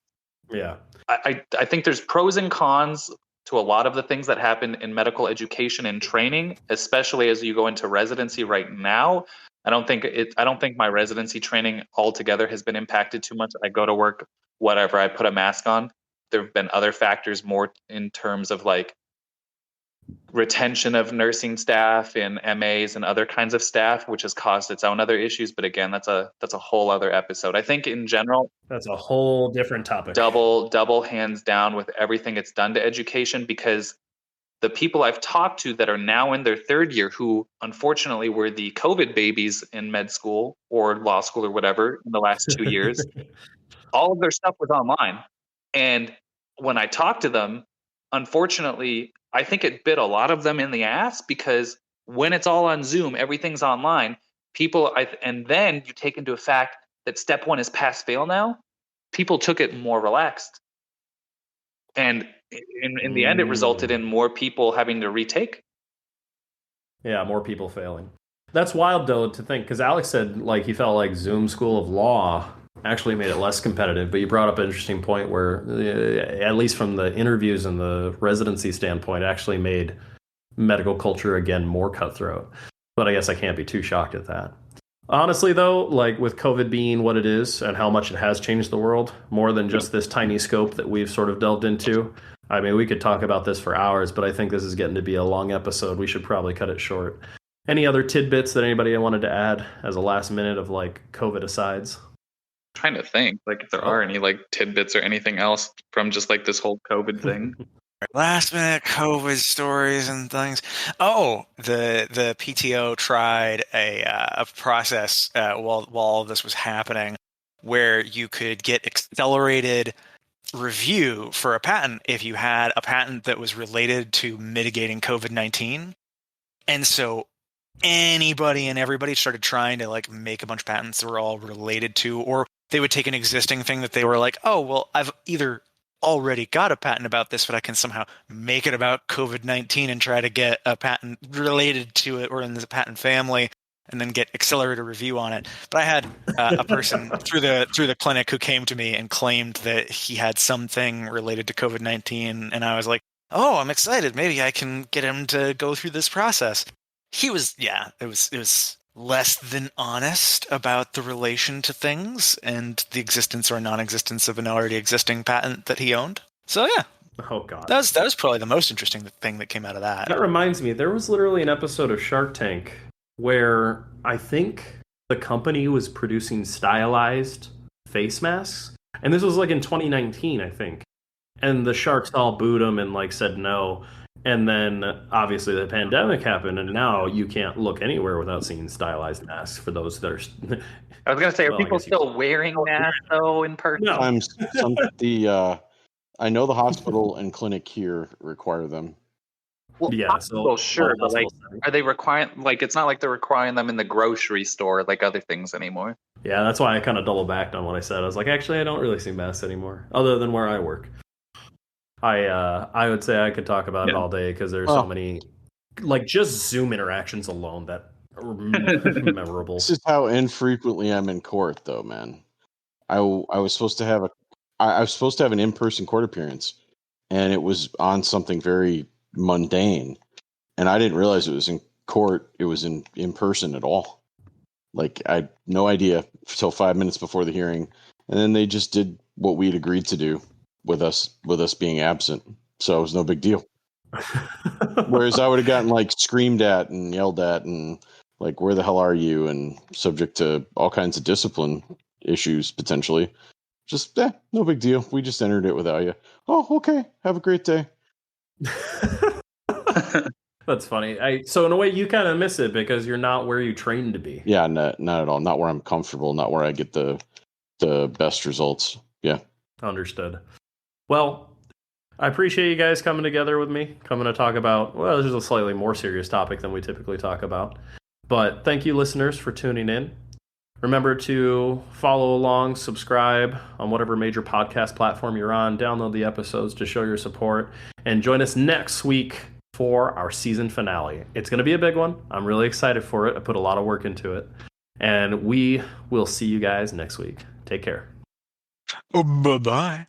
I think there's pros and cons to a lot of the things that happen in medical education and training, especially as you go into residency right now. I don't think my residency training altogether has been impacted too much. I go to work, whatever, I put a mask on. There have been other factors more in terms of like retention of nursing staff and MAs and other kinds of staff, which has caused its own other issues. But again, that's a whole other episode. I think in general, that's a whole different topic. Double hands down with everything it's done to education, because the people I've talked to that are now in their 3rd year, who unfortunately were the COVID babies in med school or law school or whatever in the last 2 years, all of their stuff was online. And when I talked to them, unfortunately, I think it bit a lot of them in the ass, because when it's all on Zoom, everything's online. And then you take into fact that step 1 is pass fail now. People took it more relaxed. And in the end, it resulted in more people having to retake. Yeah, more people failing. That's wild, though, to think, because Alex said like he felt like Zoom School of Law actually made it less competitive. But you brought up an interesting point where, at least from the interviews and the residency standpoint, actually made medical culture again more cutthroat. But I guess I can't be too shocked at that. Honestly, though, like with COVID being what it is and how much it has changed the world, more than just this tiny scope that we've sort of delved into. I mean, we could talk about this for hours, but I think this is getting to be a long episode. We should probably cut it short. Any other tidbits that anybody wanted to add as a last minute of like COVID asides? Trying to think like if there are any like tidbits or anything else from just like this whole COVID thing. Last minute COVID stories and things. Oh, the PTO tried a process while all of this was happening, where you could get accelerated review for a patent if you had a patent that was related to mitigating COVID-19. And so anybody and everybody started trying to like make a bunch of patents that were all related to, or they would take an existing thing that they were like, oh, well, I've either already got a patent about this, but I can somehow make it about COVID-19 and try to get a patent related to it or in the patent family and then get accelerated review on it. But I had a person through the clinic who came to me and claimed that he had something related to COVID-19. And I was like, oh, I'm excited. Maybe I can get him to go through this process. He was, it was less than honest about the relation to things and the existence or non-existence of an already existing patent that he owned. So yeah. Oh god. That was probably the most interesting thing that came out of that. That reminds me, there was literally an episode of Shark Tank where I think the company was producing stylized face masks. And this was like in 2019, I think. And the sharks all booed them and like said no. And then obviously the pandemic happened, and now you can't look anywhere without seeing stylized masks for those that are. I was going to say, are people still wearing masks though in person? No. I know the hospital and clinic here require them. Well, Yeah, hospital, sure, but like, hospital. are they requiring? Like, it's not like they're requiring them in the grocery store like other things anymore. Yeah, that's why I kind of double backed on what I said. I was like, actually, I don't really see masks anymore, other than where I work. I would say I could talk about it all day because there's so many, like just Zoom interactions alone that are memorable. This is how infrequently I'm in court, though, man. I was supposed to have I was supposed to have an in-person court appearance, and it was on something very mundane, and I didn't realize it was in court. It was in person at all. Like I had no idea until 5 minutes before the hearing, and then they just did what we'd agreed to do with us being absent. So it was no big deal. Whereas I would have gotten like screamed at and yelled at and like, where the hell are you? And subject to all kinds of discipline issues potentially. Just no big deal. We just entered it without you. Oh, okay. Have a great day. That's funny. So in a way, you kind of miss it because you're not where you trained to be. Yeah, not at all. Not where I'm comfortable. Not where I get the best results. Yeah. Understood. Well, I appreciate you guys coming together with me, coming to talk about, well, this is a slightly more serious topic than we typically talk about. But thank you, listeners, for tuning in. Remember to follow along, subscribe on whatever major podcast platform you're on, download the episodes to show your support, and join us next week for our season finale. It's going to be a big one. I'm really excited for it. I put a lot of work into it. And we will see you guys next week. Take care. Oh, bye-bye.